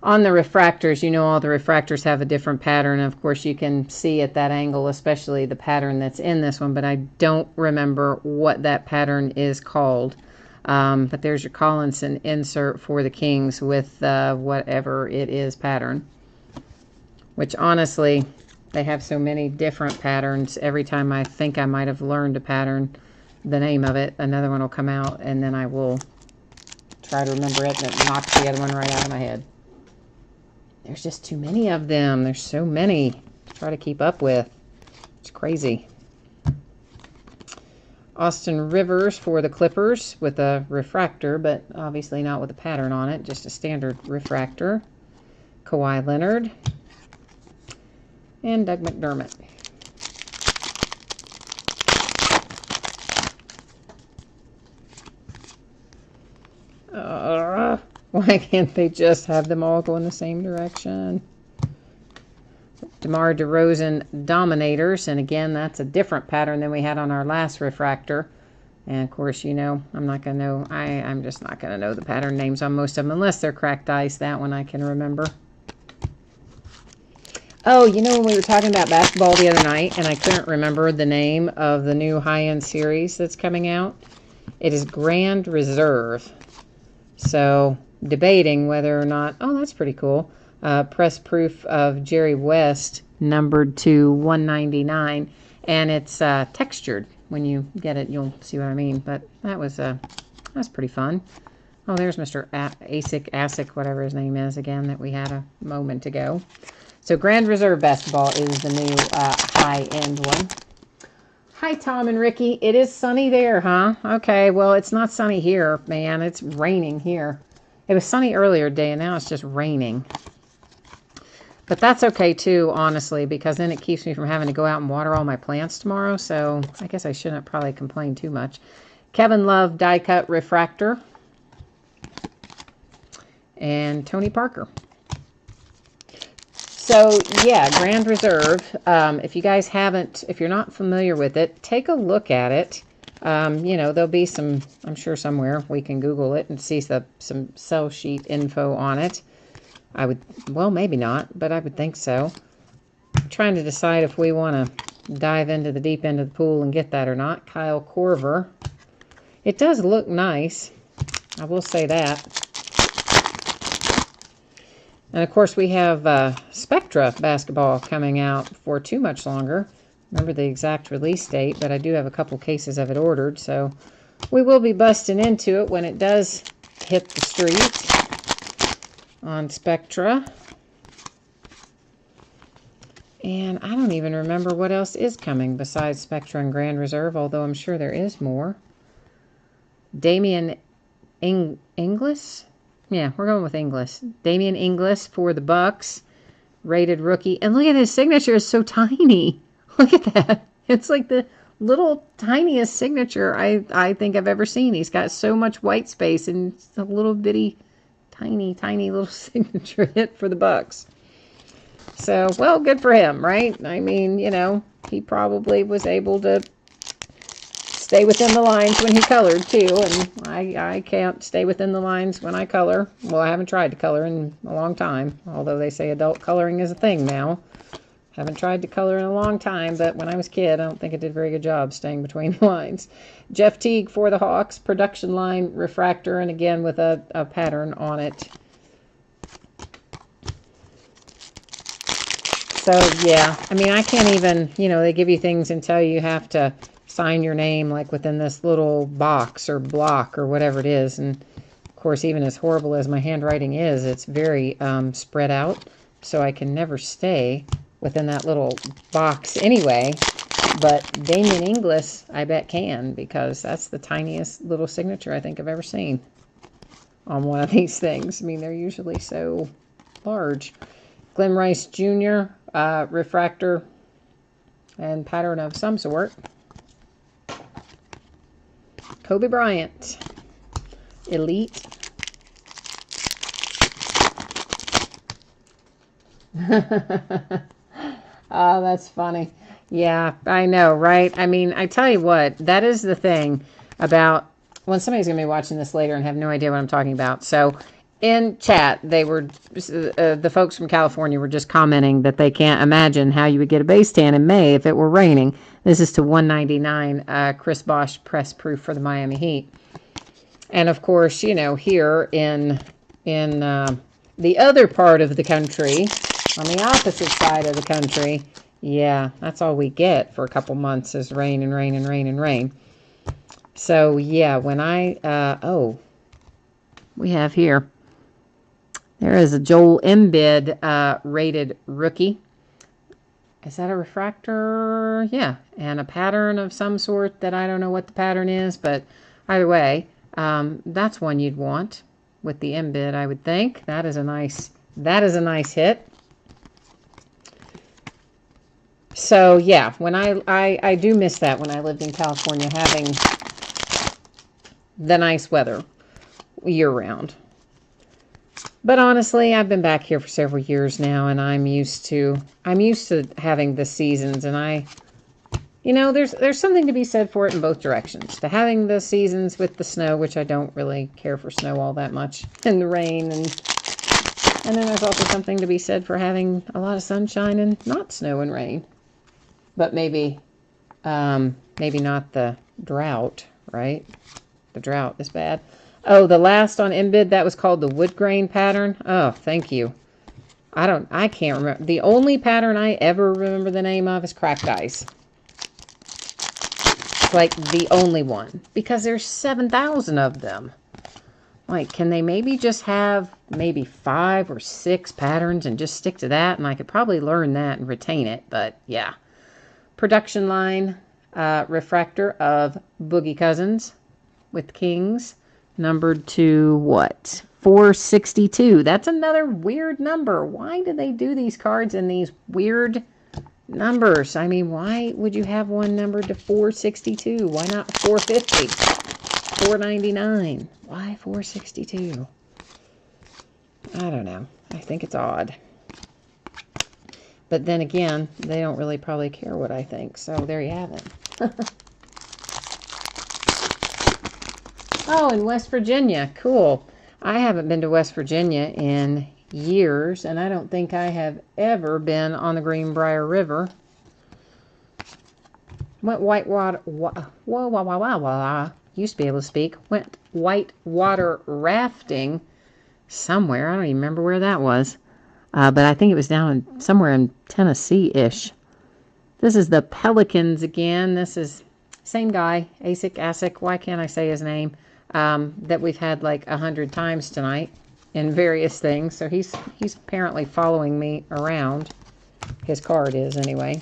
On the refractors, you know, all the refractors have a different pattern. Of course, you can see at that angle, especially the pattern that's in this one, but I don't remember what that pattern is called. But there's your Collinson insert for the Kings with whatever it is pattern. Which, honestly, they have so many different patterns. Every time I think I might have learned a pattern, the name of it, another one will come out, and then I will try to remember it, and it knocks the other one right out of my head. There's just too many of them. There's so many to try to keep up with. It's crazy. Austin Rivers for the Clippers with a refractor, but obviously not with a pattern on it, just a standard refractor. Kawhi Leonard. And Doug McDermott. Why can't they just have them all go in the same direction? DeMar DeRozan Dominators, and again, that's a different pattern than we had on our last refractor. And of course, you know, I'm not going to know, I'm just not going to know the pattern names on most of them unless they're cracked ice. That one I can remember. Oh, you know, when we were talking about basketball the other night, and I couldn't remember the name of the new high-end series that's coming out. It is Grand Reserve. So, debating whether or not, oh, that's pretty cool. Press proof of Jerry West, numbered to 199, and it's textured. When you get it, you'll see what I mean. But that's pretty fun. Oh, there's Mr. Asic, whatever his name is again, that we had a moment ago. So Grand Reserve Basketball is the new high-end one. Hi, Tom and Ricky. It is sunny there, huh? Okay, well, it's not sunny here, man. It's raining here. It was sunny earlier today, and now it's just raining. But that's okay, too, honestly, because then it keeps me from having to go out and water all my plants tomorrow, so I guess I shouldn't probably complain too much. Kevin Love die-cut refractor. And Tony Parker. So, yeah, Grand Reserve, if you guys haven't, if you're not familiar with it, take a look at it. You know, there'll be some, I'm sure somewhere we can Google it and see some sell sheet info on it. I would, well, maybe not, but I would think so. I'm trying to decide if we want to dive into the deep end of the pool and get that or not. Kyle Korver. It does look nice. I will say that. And, of course, we have Spectra basketball coming out for too much longer. Remember the exact release date, but I do have a couple cases of it ordered, so we will be busting into it when it does hit the street on Spectra. And I don't even remember what else is coming besides Spectra and Grand Reserve, although I'm sure there is more. Damian Inglis? Yeah, we're going with Inglis. Damian Inglis for the Bucks. Rated rookie. And look at his signature. It's so tiny. Look at that. It's like the little tiniest signature I think I've ever seen. He's got so much white space and a little bitty, tiny little signature hit for the Bucks. So, well, good for him, right? I mean, you know, he probably was able to stay within the lines when he colored, too. And I can't stay within the lines when I color. Well, I haven't tried to color in a long time, although they say adult coloring is a thing now. Haven't tried to color in a long time, but when I was a kid, I don't think I did a very good job staying between the lines. Jeff Teague for the Hawks, production line refractor, and again with a pattern on it. So, yeah, I mean, I can't even, you know, they give you things and tell you have to sign your name like within this little box or block or whatever it is. And, of course, even as horrible as my handwriting is, it's very spread out, so I can never stay within that little box anyway. But Damian Inglis, I bet can, because that's the tiniest little signature I think I've ever seen on one of these things. I mean, they're usually so large. Glenn Rice Jr., refractor and pattern of some sort. Kobe Bryant, Elite. Oh, that's funny. Yeah, I know, right? I mean, I tell you what, that is the thing about when somebody's going to be watching this later and have no idea what I'm talking about. So in chat, they were, the folks from California were just commenting that they can't imagine how you would get a base tan in May if it were raining. This is to 199, Chris Bosh press proof for the Miami Heat. And of course, you know, here in the other part of the country, on the opposite side of the country, yeah, that's all we get for a couple months is rain and rain and rain and rain. So, yeah, when we have here, there is a Joel Embiid rated rookie. Is that a refractor? Yeah, and a pattern of some sort that I don't know what the pattern is, but either way, that's one you'd want with the Embiid, I would think. That is a nice hit. So, yeah, when I do miss that when I lived in California, having the nice weather. year-round. But honestly, I've been back here for several years now, and I'm used to having the seasons, and you know, there's something to be said for it in both directions. To having the seasons with the snow, which I don't really care for snow all that much, and the rain, and then there's also something to be said for having a lot of sunshine and not snow and rain. But maybe not the drought, right? The drought is bad. Oh, the last on Inbid, that was called the wood grain pattern. Oh, thank you. I can't remember. The only pattern I ever remember the name of is cracked ice. Like the only one, because there's 7,000 of them. Like, can they maybe just have maybe 5 or 6 patterns and just stick to that? And I could probably learn that and retain it, but yeah. Production line refractor of Boogie Cousins with Kings, numbered to what? 462. That's another weird number. Why do they do these cards in these weird numbers? I mean, why would you have one numbered to 462? Why not 450? 499? Why 462? I don't know. I think it's odd. But then again, they don't really probably care what I think. So there you have it. Oh, in West Virginia. Cool. I haven't been to West Virginia in years, and I don't think I have ever been on the Greenbrier River. Went whitewater, used to be able to speak. Went whitewater rafting somewhere. I don't even remember where that was. But I think it was down somewhere in Tennessee-ish. This is the Pelicans again. This is same guy, Asic. Why can't I say his name? That we've had like 100 times tonight in various things. So he's apparently following me around. His card is anyway.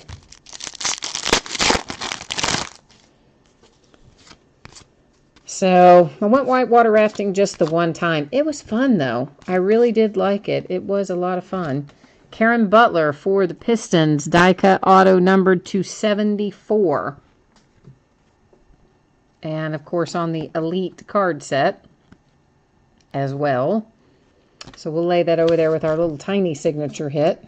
So I went whitewater rafting just the one time. It was fun though. I really did like it. It was a lot of fun. Karen Butler for the Pistons, die cut auto numbered to 74. And of course on the Elite card set as well. So we'll lay that over there with our little tiny signature hit.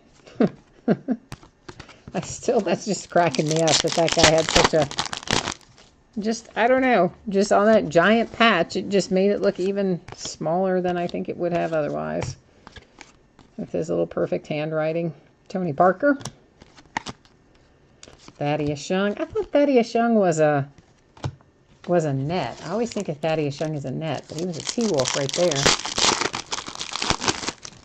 That's just cracking me up that guy had such a, I don't know, just on that giant patch, it just made it look even smaller than I think it would have otherwise. With his little perfect handwriting. Tony Parker. Thaddeus Young. I thought Thaddeus Young was a net. I always think of Thaddeus Young as a net, but he was a T-Wolf right there.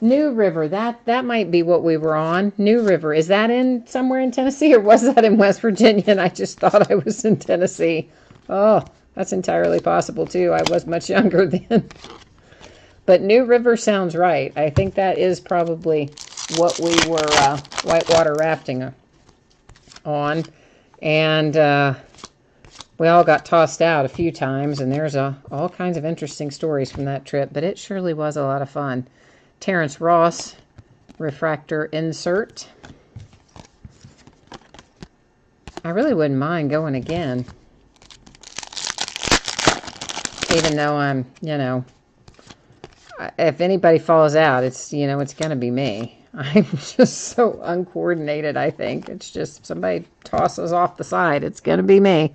New River, that might be what we were on. New River, is that in somewhere in Tennessee, or was that in West Virginia and I just thought I was in Tennessee? Oh, that's entirely possible too. I was much younger then. But New River sounds right. I think that is probably what we were whitewater rafting on. And we all got tossed out a few times, and there's all kinds of interesting stories from that trip, but it surely was a lot of fun. Terrence Ross, refractor insert. I really wouldn't mind going again. Even though I'm, if anybody falls out, it's going to be me. I'm just so uncoordinated, I think. It's just somebody tosses off the side. It's going to be me.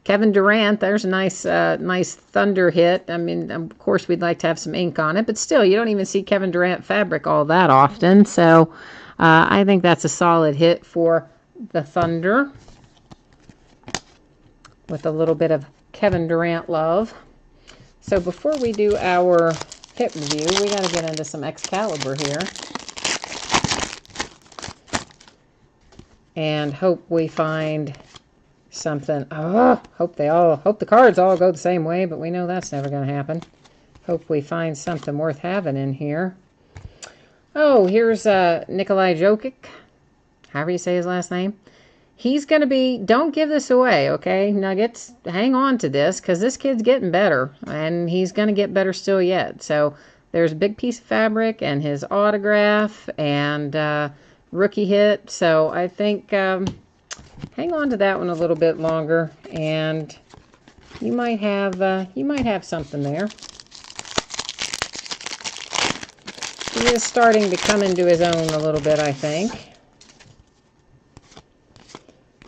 Kevin Durant, there's a nice Thunder hit. I mean, of course, we'd like to have some ink on it, but still, you don't even see Kevin Durant fabric all that often. So I think that's a solid hit for the Thunder with a little bit of Kevin Durant love. So before we do our hit review, we got to get into some Excalibur here. And hope we find something. Oh, hope the cards all go the same way, but we know that's never going to happen. Hope we find something worth having in here. Oh, here's Nikolai Jokic, however you say his last name. He's going to be, don't give this away, okay, Nuggets? Hang on to this, because this kid's getting better, and he's going to get better still yet. So there's a big piece of fabric and his autograph and rookie hit. So I think hang on to that one a little bit longer, and you might have something there. He is starting to come into his own a little bit, I think.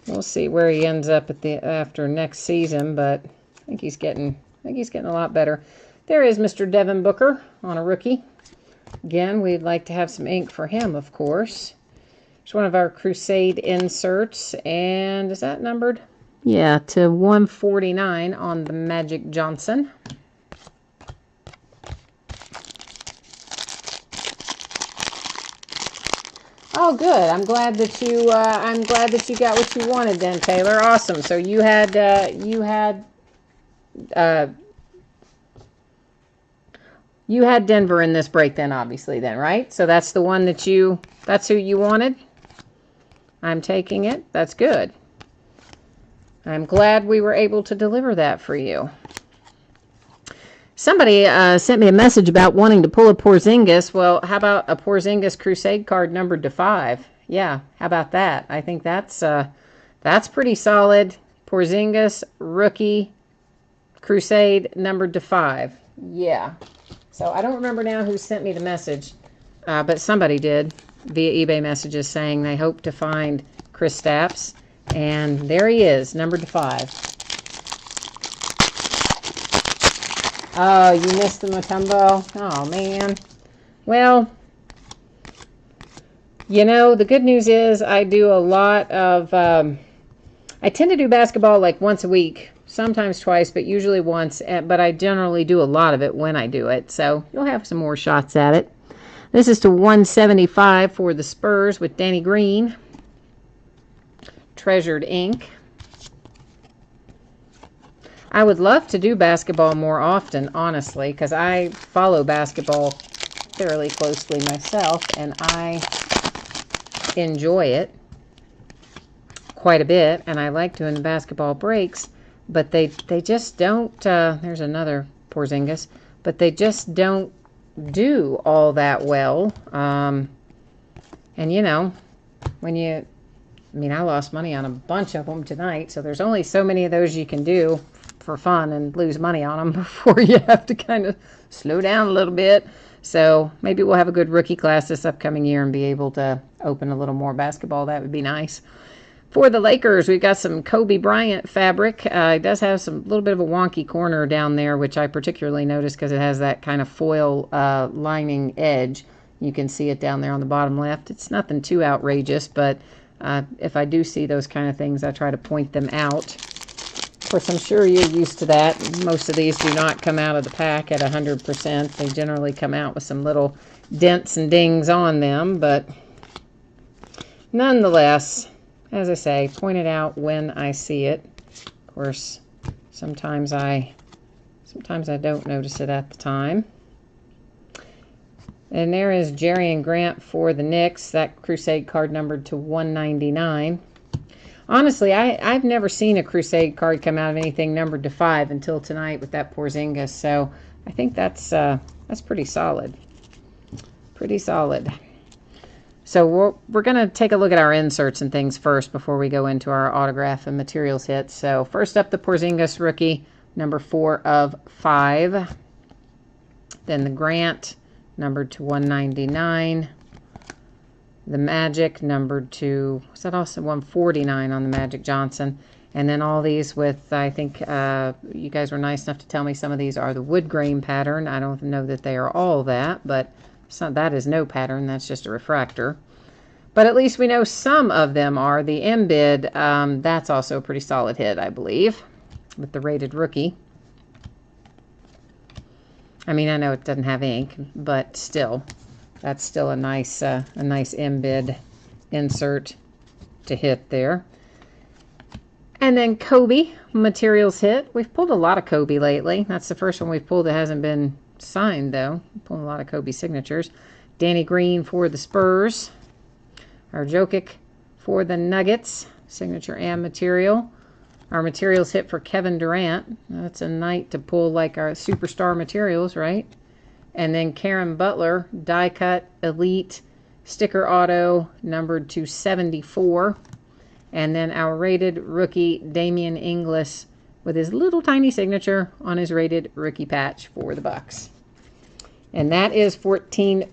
We'll see where he ends up at after next season, but I think he's getting a lot better. There is Mr. Devin Booker on a rookie. Again, we'd like to have some ink for him, of course. It's one of our Crusade inserts, and is that numbered? Yeah, to 149 on the Magic Johnson. Oh, good. I'm glad that you got what you wanted then, Taylor. Awesome. So you had Denver in this break then, obviously then, right? So that's the one that's who you wanted. I'm taking it. That's good. I'm glad we were able to deliver that for you. Somebody sent me a message about wanting to pull a Porzingis. Well, how about a Porzingis Crusade card numbered to 5? Yeah, how about that? I think that's pretty solid. Porzingis rookie Crusade numbered to 5. Yeah. So I don't remember now who sent me the message, but somebody did via eBay messages saying they hope to find Kristaps, and there he is, numbered to 5. Oh, you missed the Mutombo? Oh, man. Well, you know, the good news is I do a lot of, I tend to do basketball like once a week, sometimes twice, but usually once, but I generally do a lot of it when I do it, so you'll have some more shots at it. This is to 175 for the Spurs with Danny Green. Treasured ink. I would love to do basketball more often, honestly, because I follow basketball fairly closely myself, and I enjoy it quite a bit, and I like doing the basketball breaks, but they just don't, there's another Porzingis, but they just don't do all that well. And, you know, I lost money on a bunch of them tonight, so there's only so many of those you can do for fun and lose money on them before you have to kind of slow down a little bit. So maybe we'll have a good rookie class this upcoming year and be able to open a little more basketball. That would be nice. For the Lakers, we've got some Kobe Bryant fabric. It does have some little bit of a wonky corner down there, which I particularly noticed because it has that kind of foil lining edge. You can see it down there on the bottom left. It's nothing too outrageous, but if I do see those kind of things, I try to point them out. Of course, I'm sure you're used to that. Most of these do not come out of the pack at 100%. They generally come out with some little dents and dings on them, but nonetheless, as I say, point it out when I see it. Of course, sometimes I don't notice it at the time. And there is Jerry and Grant for the Knicks. That Crusade card numbered to 199. Honestly, I've never seen a Crusade card come out of anything numbered to 5 until tonight with that Porzingis. So I think that's pretty solid. Pretty solid. So we're going to take a look at our inserts and things first before we go into our autograph and materials hits. So first up, the Porzingis rookie, number 4 of 5. Then the Grant, numbered to 199. The Magic, numbered to, was that also 149 on the Magic Johnson? And then all these with, I think you guys were nice enough to tell me some of these are the wood grain pattern. I don't know that they are all that, but that is no pattern. That's just a refractor. But at least we know some of them are. The Embiid, that's also a pretty solid hit, I believe, with the rated rookie. I mean, I know it doesn't have ink, but still, that's still a nice Embiid insert to hit there. And then Kobe materials hit. We've pulled a lot of Kobe lately. That's the first one we've pulled that hasn't been signed, though. Pulling a lot of Kobe signatures. Danny Green for the Spurs. Our Jokic for the Nuggets. Signature and material. Our materials hit for Kevin Durant. That's a night to pull like our superstar materials, right? And then Karen Butler, die cut, elite, sticker auto, numbered to 74. And then our rated rookie, Damian Inglis, with his little tiny signature on his rated rookie patch for the Bucks. And that is 14-15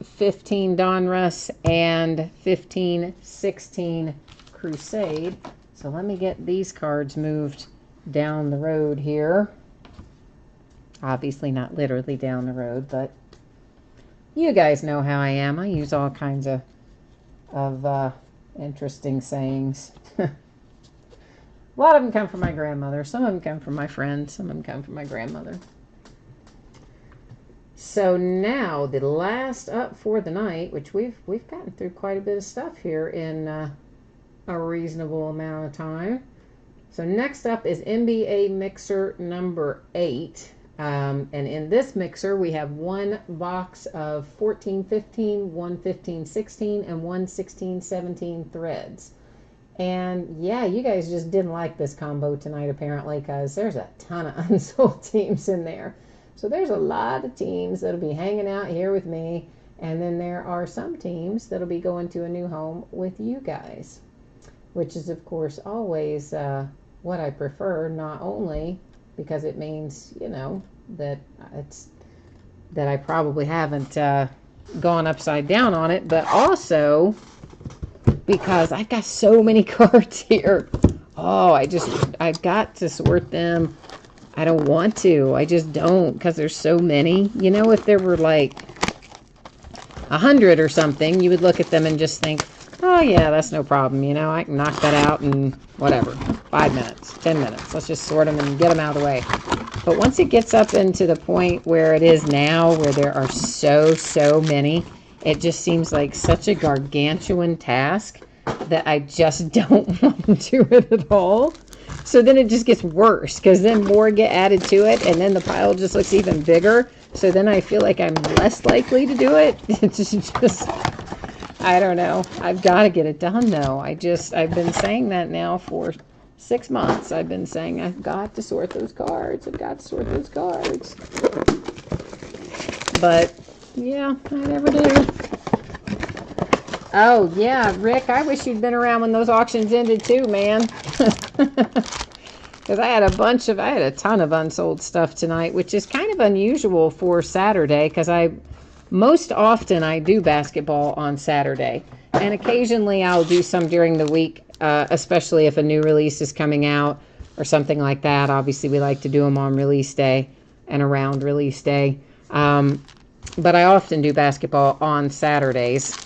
Donruss and 15-16 Crusade. So let me get these cards moved down the road here. Obviously not literally down the road, but you guys know how I am. I use all kinds of interesting sayings. A lot of them come from my grandmother. Some of them come from my friends. Some of them come from my grandmother. So now the last up for the night, which we've gotten through quite a bit of stuff here in a reasonable amount of time. So next up is NBA Mixer number 8. And in this mixer, we have one box of 14-15, one 15-16, and one 16-17 threads. And yeah, you guys just didn't like this combo tonight, apparently, because there's a ton of unsold teams in there. So there's a lot of teams that'll be hanging out here with me. And then there are some teams that'll be going to a new home with you guys, which is, of course, always what I prefer, not only because it means, you know, that I probably haven't gone upside down on it, but also because I've got so many cards here. Oh, I've got to sort them. I don't want to. I just don't, because there's so many. You know, if there were like 100 or something, you would look at them and just think, oh yeah, that's no problem. You know, I can knock that out in whatever, 5 minutes, 10 minutes. Let's just sort them and get them out of the way. But once it gets up into the point where it is now, where there are so many, it just seems like such a gargantuan task that I just don't want to do it at all. So then it just gets worse, because then more get added to it, and then the pile just looks even bigger. So then I feel like I'm less likely to do it. It's just, I don't know. I've got to get it done, though. I've been saying that now for 6 months. I've been saying I've got to sort those cards. I've got to sort those cards. But, yeah, I never do. Oh, yeah, Rick, I wish you'd been around when those auctions ended, too, man. Because I had a ton of unsold stuff tonight, which is kind of unusual for Saturday, because most often I do basketball on Saturday, and occasionally I'll do some during the week, especially if a new release is coming out or something like that. Obviously, we like to do them on release day and around release day, but I often do basketball on Saturdays.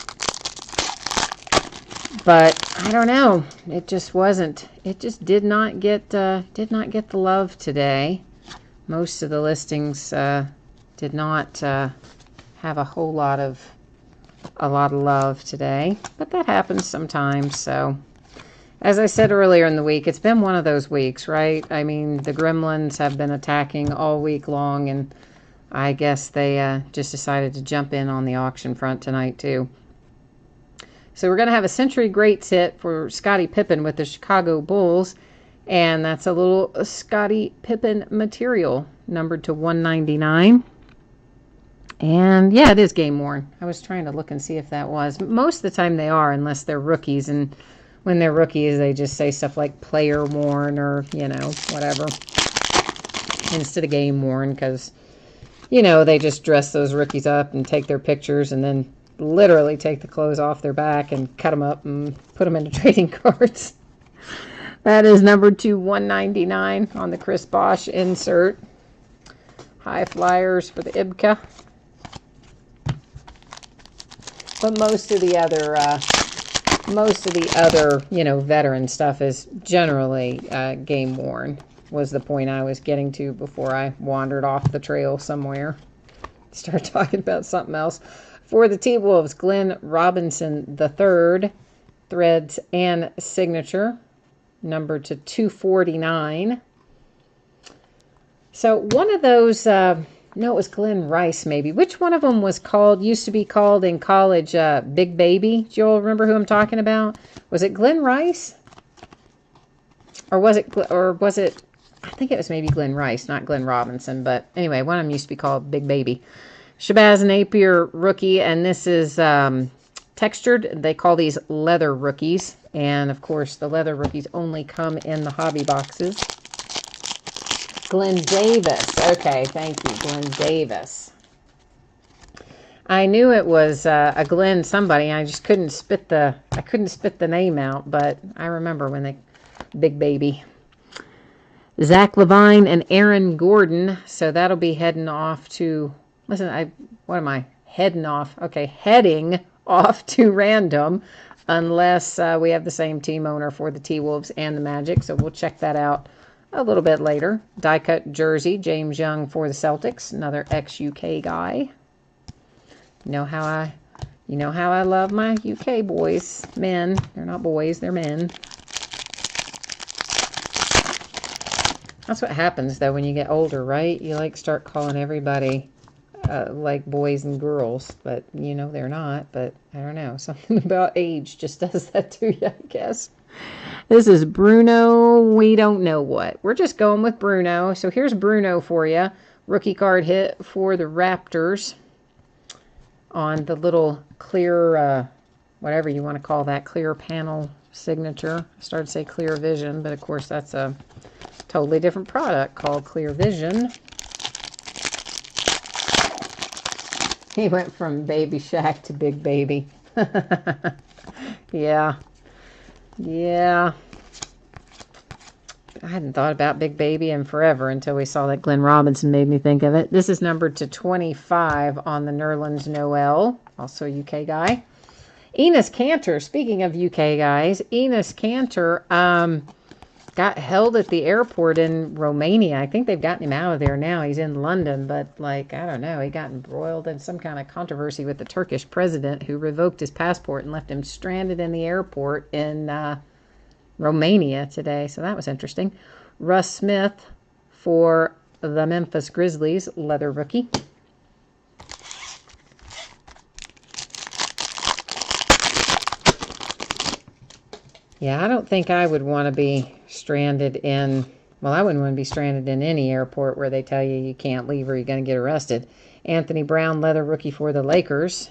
But I don't know. It just wasn't. It just did not get the love today. Most of the listings did not have a whole lot of love today. But that happens sometimes. So, as I said earlier in the week, it's been one of those weeks, right? I mean, the gremlins have been attacking all week long, and I guess they just decided to jump in on the auction front tonight too. So we're going to have a Century Greats hit for Scottie Pippen with the Chicago Bulls. And that's a little Scottie Pippen material, numbered to 199. And yeah, it is game worn. I was trying to look and see if that was. Most of the time they are, unless they're rookies. And when they're rookies, they just say stuff like player worn or, you know, whatever, instead of game worn. Because, you know, they just dress those rookies up and take their pictures and then literally take the clothes off their back and cut them up and put them into trading cards. That is numbered to 199 on the Chris Bosh insert. High flyers for the Ibka. But most of the other, you know, veteran stuff is generally game worn, was the point I was getting to before I wandered off the trail somewhere. Start talking about something else. For the T-Wolves, Glenn Robinson III, threads and signature, numbered to 249. So one of those, no, it was Glenn Rice maybe. Which one of them used to be called in college Big Baby? Do you all remember who I'm talking about? Was it Glenn Rice? Or was it, I think it was maybe Glenn Rice, not Glenn Robinson. But anyway, one of them used to be called Big Baby. Shabazz Napier rookie, and this is textured. They call these leather rookies, and of course the leather rookies only come in the hobby boxes. Glenn Davis, okay, thank you, Glenn Davis. I knew it was a Glenn somebody. I just couldn't spit the name out, but I remember when they Big Baby. Zach Levine and Aaron Gordon. So that'll be heading off to, listen, what am I? Heading off. Okay, heading off to random, unless we have the same team owner for the T-Wolves and the Magic. So we'll check that out a little bit later. Die cut jersey, James Young for the Celtics, another ex-UK guy. You know how I love my UK boys, men. They're not boys, they're men. That's what happens, though, when you get older, right? You, like, start calling everybody, like, boys and girls. But, you know, they're not. But, I don't know. Something about age just does that to you, I guess. This is Bruno. We don't know what. We're just going with Bruno. So, here's Bruno for you. Rookie card hit for the Raptors on the little clear, whatever you want to call that, clear panel signature. I started to say Clear Vision, but, of course, that's a totally different product called Clear Vision. He went from Baby Shaq to Big Baby. Yeah. I hadn't thought about Big Baby in forever until we saw that Glenn Robinson made me think of it. This is numbered to 25 on the Nerlens Noel, also a UK guy. Enes Kanter, speaking of UK guys, Enes Kanter, got held at the airport in Romania. I think they've gotten him out of there now. He's in London, but, like, I don't know. He got embroiled in some kind of controversy with the Turkish president who revoked his passport and left him stranded in the airport in Romania today. So that was interesting. Russ Smith for the Memphis Grizzlies, leather rookie. Yeah, I don't think I would want to be stranded in, well, I wouldn't want to be stranded in any airport where they tell you can't leave or you're going to get arrested. Anthony Brown, leather rookie for the Lakers.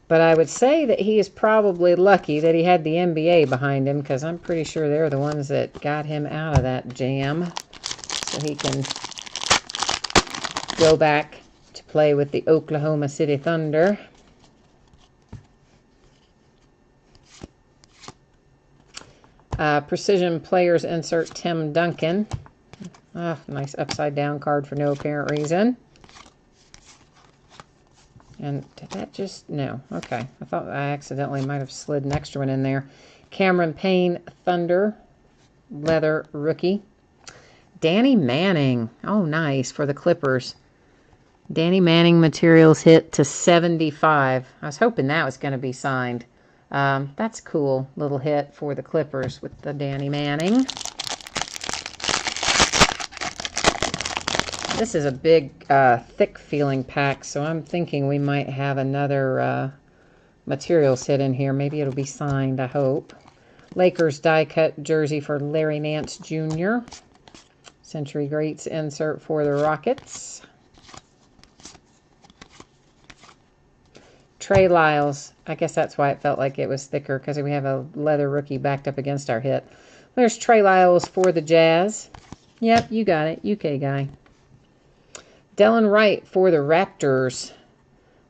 But I would say that he is probably lucky that he had the NBA behind him, because I'm pretty sure they're the ones that got him out of that jam. So he can go back to play with the Oklahoma City Thunder. Precision Players insert Tim Duncan. Nice upside down card for no apparent reason. And did that just, no, okay. I thought I accidentally might have slid an extra one in there. Cameron Payne, Thunder, leather rookie. Danny Manning, oh nice, for the Clippers. Danny Manning materials hit to 75. I was hoping that was going to be signed. That's cool little hit for the Clippers with the Danny Manning. This is a big, thick feeling pack, so I'm thinking we might have another materials hit in here. Maybe it'll be signed, I hope. Lakers die cut jersey for Larry Nance Jr. Century Greats insert for the Rockets. Trey Lyles. I guess that's why it felt like it was thicker, because we have a leather rookie backed up against our hit. There's Trey Lyles for the Jazz. Yep, you got it. UK guy. Delon Wright for the Raptors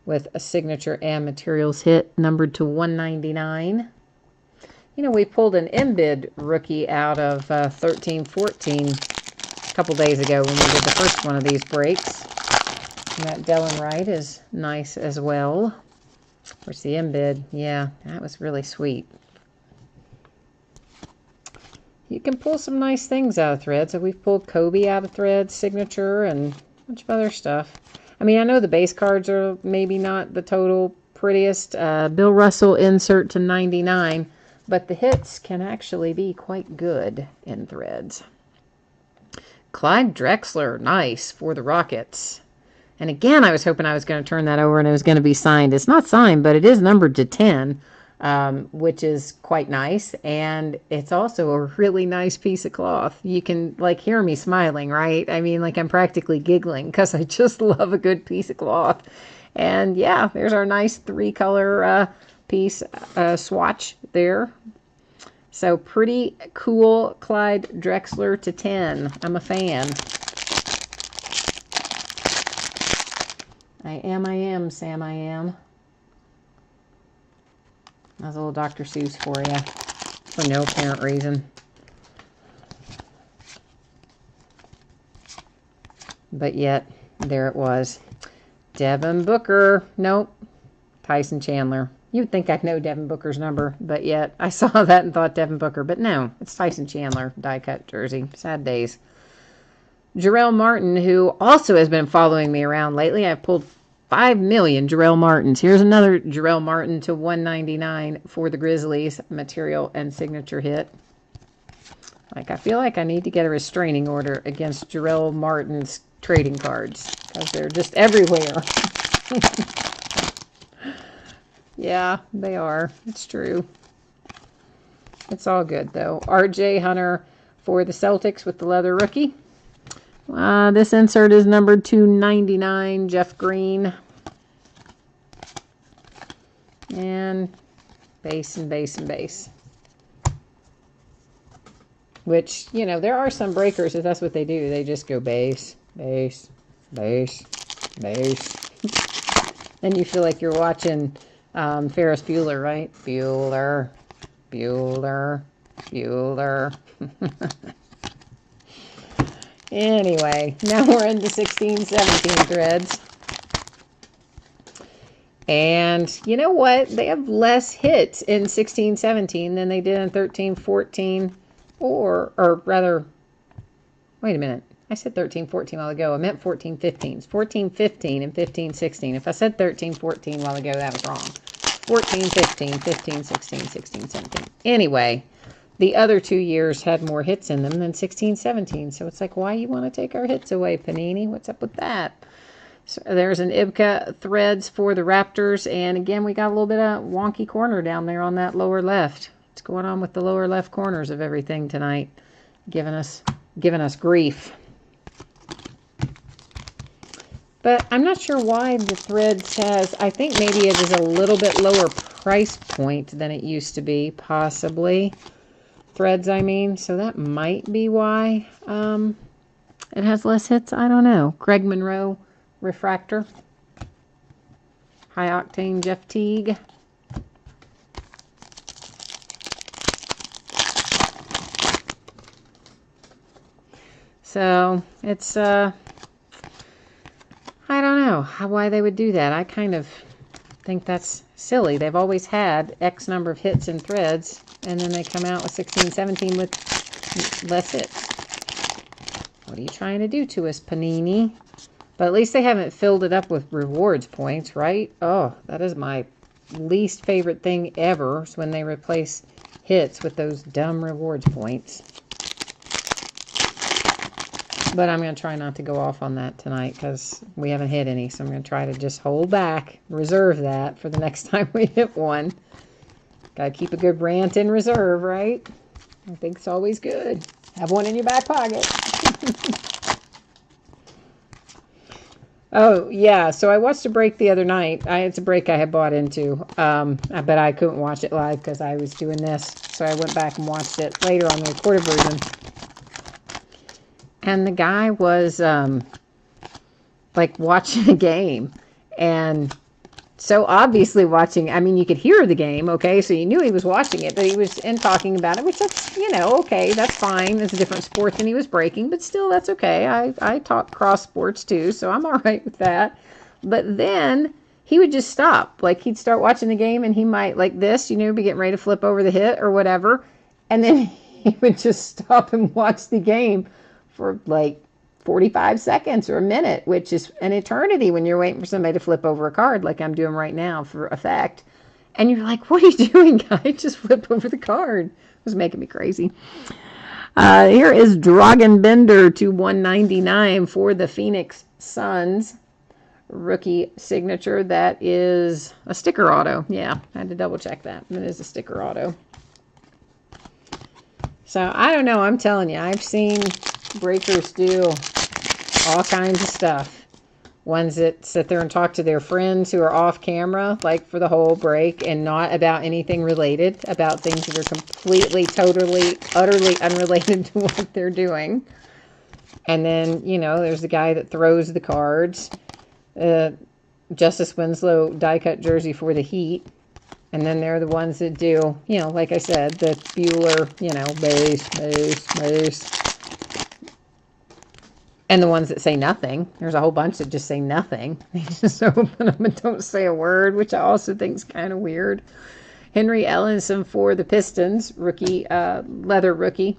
with a signature and materials hit numbered to 199. You know, we pulled an Embiid rookie out of 13-14 a couple days ago when we did the first one of these breaks. And that Delon Wright is nice as well. Of course, the Embiid, yeah, that was really sweet. You can pull some nice things out of Threads. So we've pulled Kobe out of Threads, signature, and a bunch of other stuff. I mean, I know the base cards are maybe not the total prettiest. Bill Russell insert to 99, but the hits can actually be quite good in Threads. Clyde Drexler, nice, for the Rockets. And again, I was hoping I was going to turn that over and it was going to be signed. It's not signed, but it is numbered to 10, which is quite nice. And it's also a really nice piece of cloth. You can, like, hear me smiling, right? I mean, like, I'm practically giggling because I just love a good piece of cloth. And, yeah, there's our nice three-color piece swatch there. So, pretty cool Clyde Drexler to 10. I'm a fan. I am, Sam, I am. That's a little Dr. Seuss for you, for no apparent reason. But yet, there it was. Devin Booker. Nope. Tyson Chandler. You'd think I'd know Devin Booker's number, but yet I saw that and thought Devin Booker. But no, it's Tyson Chandler, die-cut jersey. Sad days. Jarrell Martin, who also has been following me around lately. I've pulled 5 million Jarrell Martins. Here's another Jarrell Martin to 199 for the Grizzlies. Material and signature hit. Like, I feel like I need to get a restraining order against Jarrell Martin's trading cards because they're just everywhere. Yeah, they are. It's true. It's all good, though. R.J. Hunter for the Celtics with the leather rookie. This insert is numbered 299, Jeff Green. And base and base and base. Which, you know, there are some breakers that that's what they do. They just go base, base, base, base. And you feel like you're watching Ferris Bueller, right? Bueller, Bueller, Bueller. Anyway, now we're into 16-17 threads. And you know what? They have less hits in 16-17 than they did in 13-14. Or rather, wait a minute. I said 13-14 a while ago. I meant 14-15. It's 14-15 and 15-16. If I said 13-14 a while ago, that was wrong. 14-15, 15-16, 16-17. Anyway, the other 2 years had more hits in them than 16-17. So it's like, why you want to take our hits away, Panini? What's up with that? So there's an Ibka Threads for the Raptors. And again, we got a little bit of wonky corner down there on that lower left. What's going on with the lower left corners of everything tonight? Giving us grief. But I'm not sure why the Threads has, I think maybe it is a little bit lower price point than it used to be, possibly. Threads, I mean. So that might be why it has less hits. I don't know. Greg Monroe Refractor. High Octane Jeff Teague. So it's, I don't know why they would do that. I kind of think that's silly. They've always had X number of hits in Threads, and then they come out with 16-17 with less hits. What are you trying to do to us, Panini? But at least they haven't filled it up with rewards points, right? Oh, that is my least favorite thing ever, is when they replace hits with those dumb rewards points. But I'm going to try not to go off on that tonight because we haven't hit any. So I'm going to try to just hold back, reserve that for the next time we hit one. Got to keep a good rant in reserve, right? I think it's always good. Have one in your back pocket. Oh, yeah. So I watched a break the other night. It's a break I had bought into. But I couldn't watch it live because I was doing this. So I went back and watched it later on the recorded version. And the guy was, like, watching a game. And so obviously watching, I mean, you could hear the game, okay? So you knew he was watching it, but he was talking about it, which that's, you know, okay, that's fine. It's a different sport than he was breaking, but still, that's okay. I talk cross sports, too, so I'm all right with that. But then he would just stop. Like, he'd start watching the game, and he might, like this, you know, be getting ready to flip over the hit or whatever. And then he would just stop and watch the game for like 45 seconds or a minute, which is an eternity when you're waiting for somebody to flip over a card like I'm doing right now for effect. And you're like, what are you doing, guy? Just flip over the card. It was making me crazy. Here is Dragan Bender to 199 for the Phoenix Suns. Rookie signature. That is a sticker auto. Yeah, I had to double check that. It is a sticker auto. So, I don't know. I'm telling you, I've seen breakers do all kinds of stuff. Ones that sit there and talk to their friends who are off camera, like for the whole break, and not about anything related, about things that are completely, totally, utterly unrelated to what they're doing. And then, you know, there's the guy that throws the cards. Justice Winslow die-cut jersey for the Heat. And then there are the ones that do, you know, like I said, the Bueller, you know, base. And the ones that say nothing. There's a whole bunch that just say nothing. They just open them and don't say a word, which I also think is kind of weird. Henry Ellenson for the Pistons, rookie, leather rookie.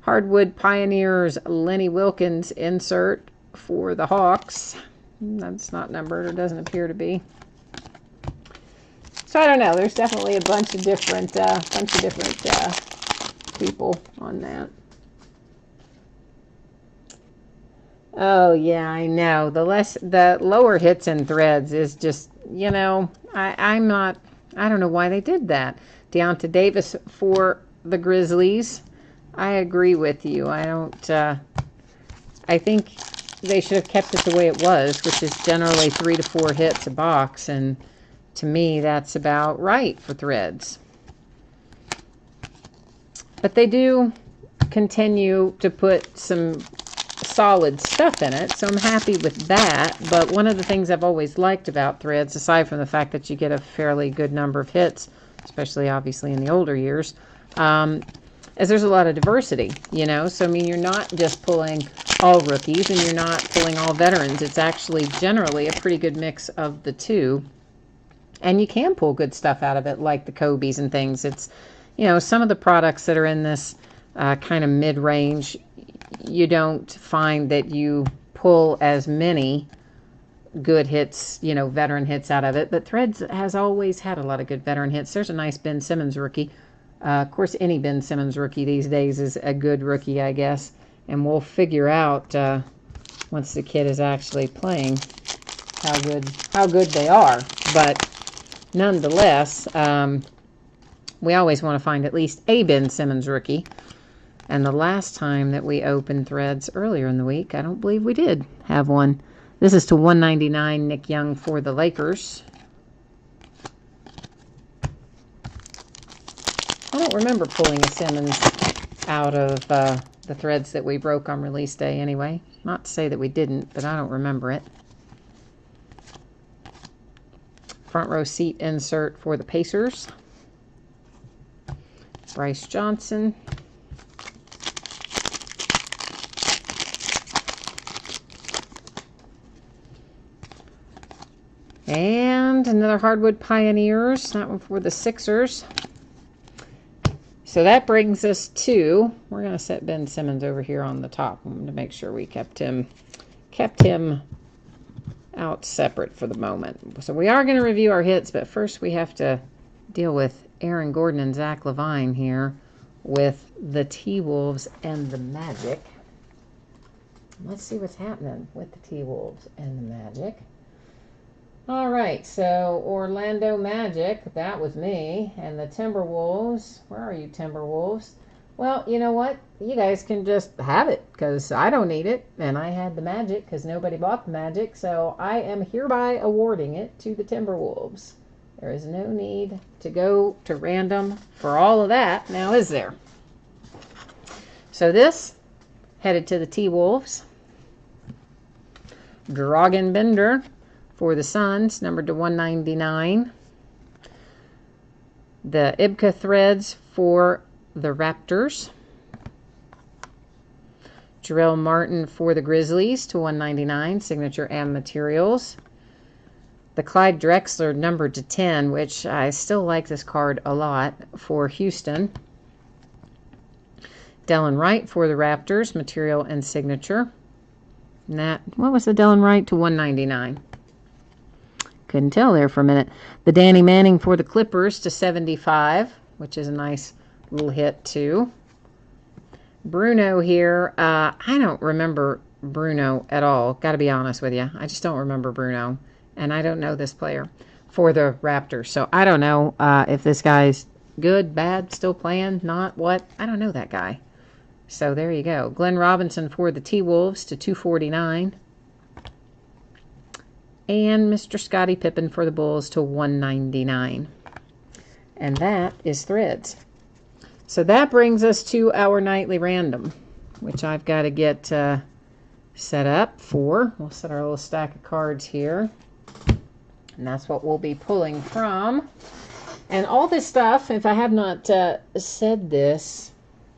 Hardwood Pioneers, Lenny Wilkins insert for the Hawks. That's not numbered, or doesn't appear to be. So I don't know. There's definitely a bunch of different people on that. Oh yeah, I know. The lower hits and threads is just, you know, I don't know why they did that. Deonta Davis for the Grizzlies. I agree with you. I think they should have kept it the way it was, which is generally 3 to 4 hits a box, and to me that's about right for threads. But they do continue to put some solid stuff in it, so I'm happy with that. But one of the things I've always liked about threads, aside from the fact that you get a fairly good number of hits, especially obviously in the older years, is there's a lot of diversity, you know. So I mean, you're not just pulling all rookies and you're not pulling all veterans. It's actually generally a pretty good mix of the two, and you can pull good stuff out of it, like the Kobe's and things. It's, you know, some of the products that are in this kind of mid-range, you don't find that you pull as many good hits, you know, veteran hits out of it. But Threads has always had a lot of good veteran hits. There's a nice Ben Simmons rookie. Of course, any Ben Simmons rookie these days is a good rookie, I guess. And we'll figure out once the kid is actually playing how good they are. But nonetheless, we always want to find at least a Ben Simmons rookie. And the last time that we opened Threads earlier in the week, I don't believe we did have one. This is to 199, Nick Young for the Lakers. I don't remember pulling a Simmons out of the Threads that we broke on release day anyway. Not to say that we didn't, but I don't remember it. Front row seat insert for the Pacers. Bryce Johnson. And another Hardwood Pioneers, that one for the Sixers. So that brings us to, we're going to set Ben Simmons over here on the top to make sure we kept him out separate for the moment. So we are going to review our hits, but first we have to deal with Aaron Gordon and Zach Levine here with the T-Wolves and the Magic. Let's see what's happening with the T-Wolves and the Magic. All right, so Orlando Magic, that was me, and the Timberwolves. Where are you, Timberwolves? Well, you know what? You guys can just have it, because I don't need it, and I had the Magic because nobody bought the Magic, so I am hereby awarding it to the Timberwolves. There is no need to go to random for all of that, now is there? So this, headed to the T-Wolves. Dragan Bender for the Suns, numbered to 199. The Ibka Threads for the Raptors. Jarrell Martin for the Grizzlies to 199, signature and materials. The Clyde Drexler, numbered to 10, which I still like this card a lot, for Houston. Delon Wright for the Raptors, material and signature. And that, what was the Delon Wright? To 199. Couldn't tell there for a minute. The Danny Manning for the Clippers to 75, which is a nice little hit too. Bruno here. I don't remember Bruno at all. Got to be honest with you. I just don't remember Bruno. And I don't know this player for the Raptors. So I don't know if this guy's good, bad, still playing, not, what. I don't know that guy. So there you go. Glenn Robinson for the T-Wolves to 249. And Mr. Scottie Pippen for the Bulls to 199. And that is Threads. So that brings us to our nightly random, which I've got to get set up for. We'll set our little stack of cards here. And that's what we'll be pulling from. And all this stuff, if I have not said this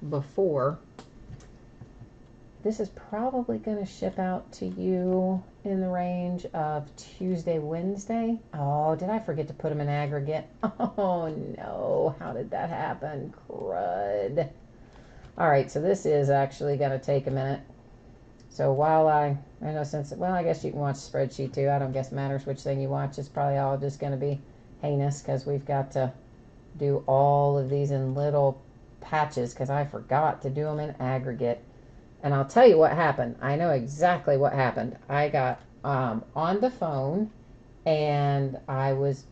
before, this is probably going to ship out to you in the range of Tuesday, Wednesday. Oh, did I forget to put them in aggregate? Oh, no. How did that happen? Crud. All right, so this is actually going to take a minute. So while I know since, well, I guess you can watch the spreadsheet too. I don't guess it matters which thing you watch. It's probably all just going to be heinous because we've got to do all of these in little patches because I forgot to do them in aggregate. And I'll tell you what happened. I know exactly what happened. I got on the phone and I was,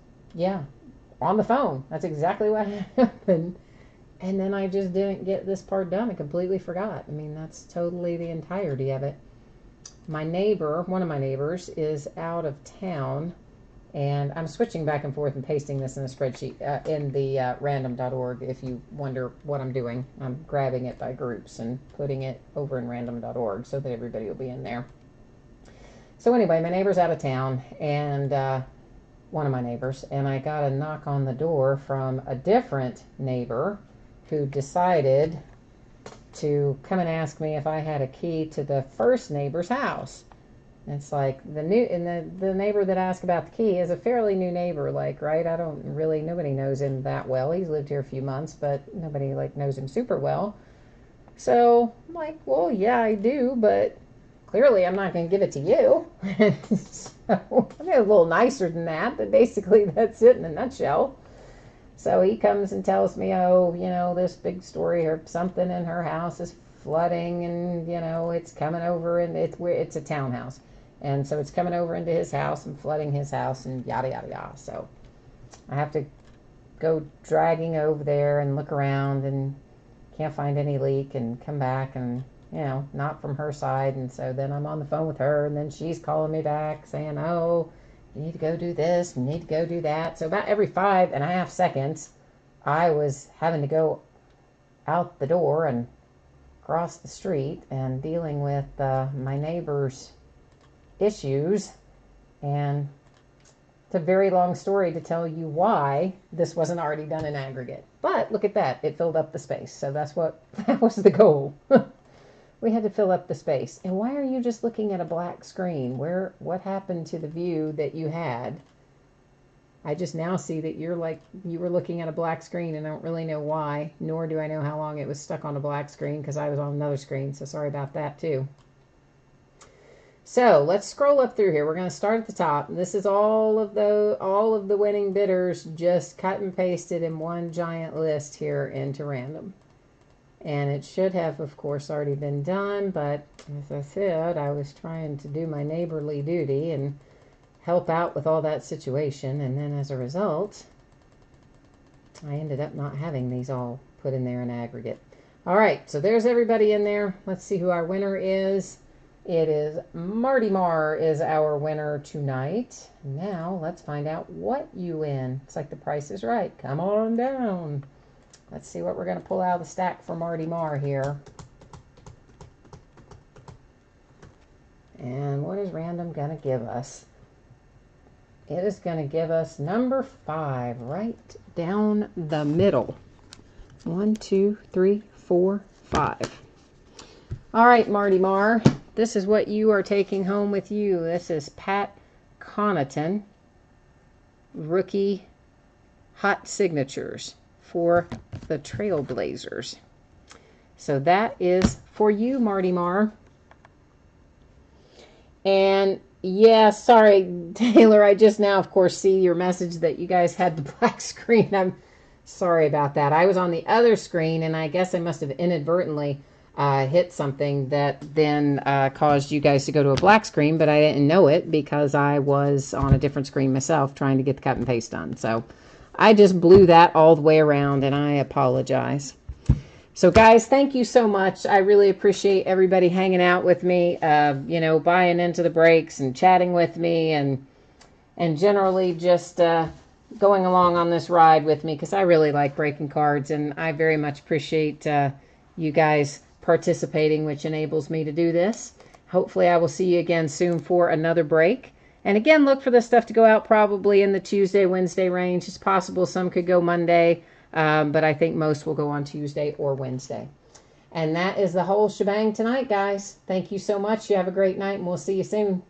on the phone. That's exactly what happened. And then I just didn't get this part done. I completely forgot. I mean, that's totally the entirety of it. My neighbor, one of my neighbors, is out of town. And I'm switching back and forth and pasting this in a spreadsheet in the random.org. If you wonder what I'm doing, I'm grabbing it by groups and putting it over in random.org so that everybody will be in there. So anyway, my neighbor's out of town, and one of my neighbors, and I got a knock on the door from a different neighbor who decided to come and ask me if I had a key to the first neighbor's house. It's like the neighbor that asked about the key is a fairly new neighbor, like, right? Nobody knows him that well. He's lived here a few months, but nobody knows him super well. So I'm like, well, yeah, I do, but clearly I'm not going to give it to you. So I'm a little nicer than that, but basically that's it in a nutshell. So he comes and tells me, this big story or something in her house is flooding and, it's coming over and it's a townhouse. And so it's coming over into his house and flooding his house and yada, yada, yada. So I have to go dragging over there and look around and can't find any leak and come back and, not from her side. And so then I'm on the phone with her and then she's calling me back saying, oh, you need to go do this, you need to go do that. So about every 5.5 seconds, I was having to go out the door and across the street and dealing with my neighbor's issues. And it's a very long story to tell you why this wasn't already done in aggregate. But look at that, it filled up the space. So that was the goal. We had to fill up the space. And why are you just looking at a black screen? What happened to the view that you had? I just now see that you were looking at a black screen, and I don't really know why, nor do I know how long it was stuck on a black screen because I was on another screen, so sorry about that too. So let's scroll up through here. We're going to start at the top. This is all of the winning bidders just cut and pasted in one giant list here into random. And it should have, of course, already been done, but as I said, I was trying to do my neighborly duty and help out with all that situation, and then as a result, I ended up not having these all put in there in aggregate. All right, so there's everybody in there. Let's see who our winner is. It is Marty Marr is our winner tonight. Now let's find out what you win. It's like the Price is Right. Come on down. Let's see what we're going to pull out of the stack for Marty Marr here. And what is random going to give us? It is going to give us number 5 right down the middle. 1, 2, 3, 4, 5. All right, Marty Marr, this is what you are taking home with you. This is Pat Connaughton, rookie hot signatures for the Trailblazers. So that is for you, Marty Marr. And yeah, sorry, Taylor, I just now, of course, see your message that you guys had the black screen. I'm sorry about that. I was on the other screen, and I guess I must have inadvertently hit something that then caused you guys to go to a black screen, but I didn't know it because I was on a different screen myself trying to get the cut and paste done. So I just blew that all the way around, and I apologize. So guys, thank you so much. I really appreciate everybody hanging out with me, buying into the breaks and chatting with me and generally just going along on this ride with me because I really like breaking cards, and I very much appreciate you guys participating, which enables me to do this. Hopefully I will see you again soon for another break. And again, look for this stuff to go out probably in the Tuesday, Wednesday range. It's possible some could go Monday, but I think most will go on Tuesday or Wednesday. And that is the whole shebang tonight, guys. Thank you so much. You have a great night, and we'll see you soon.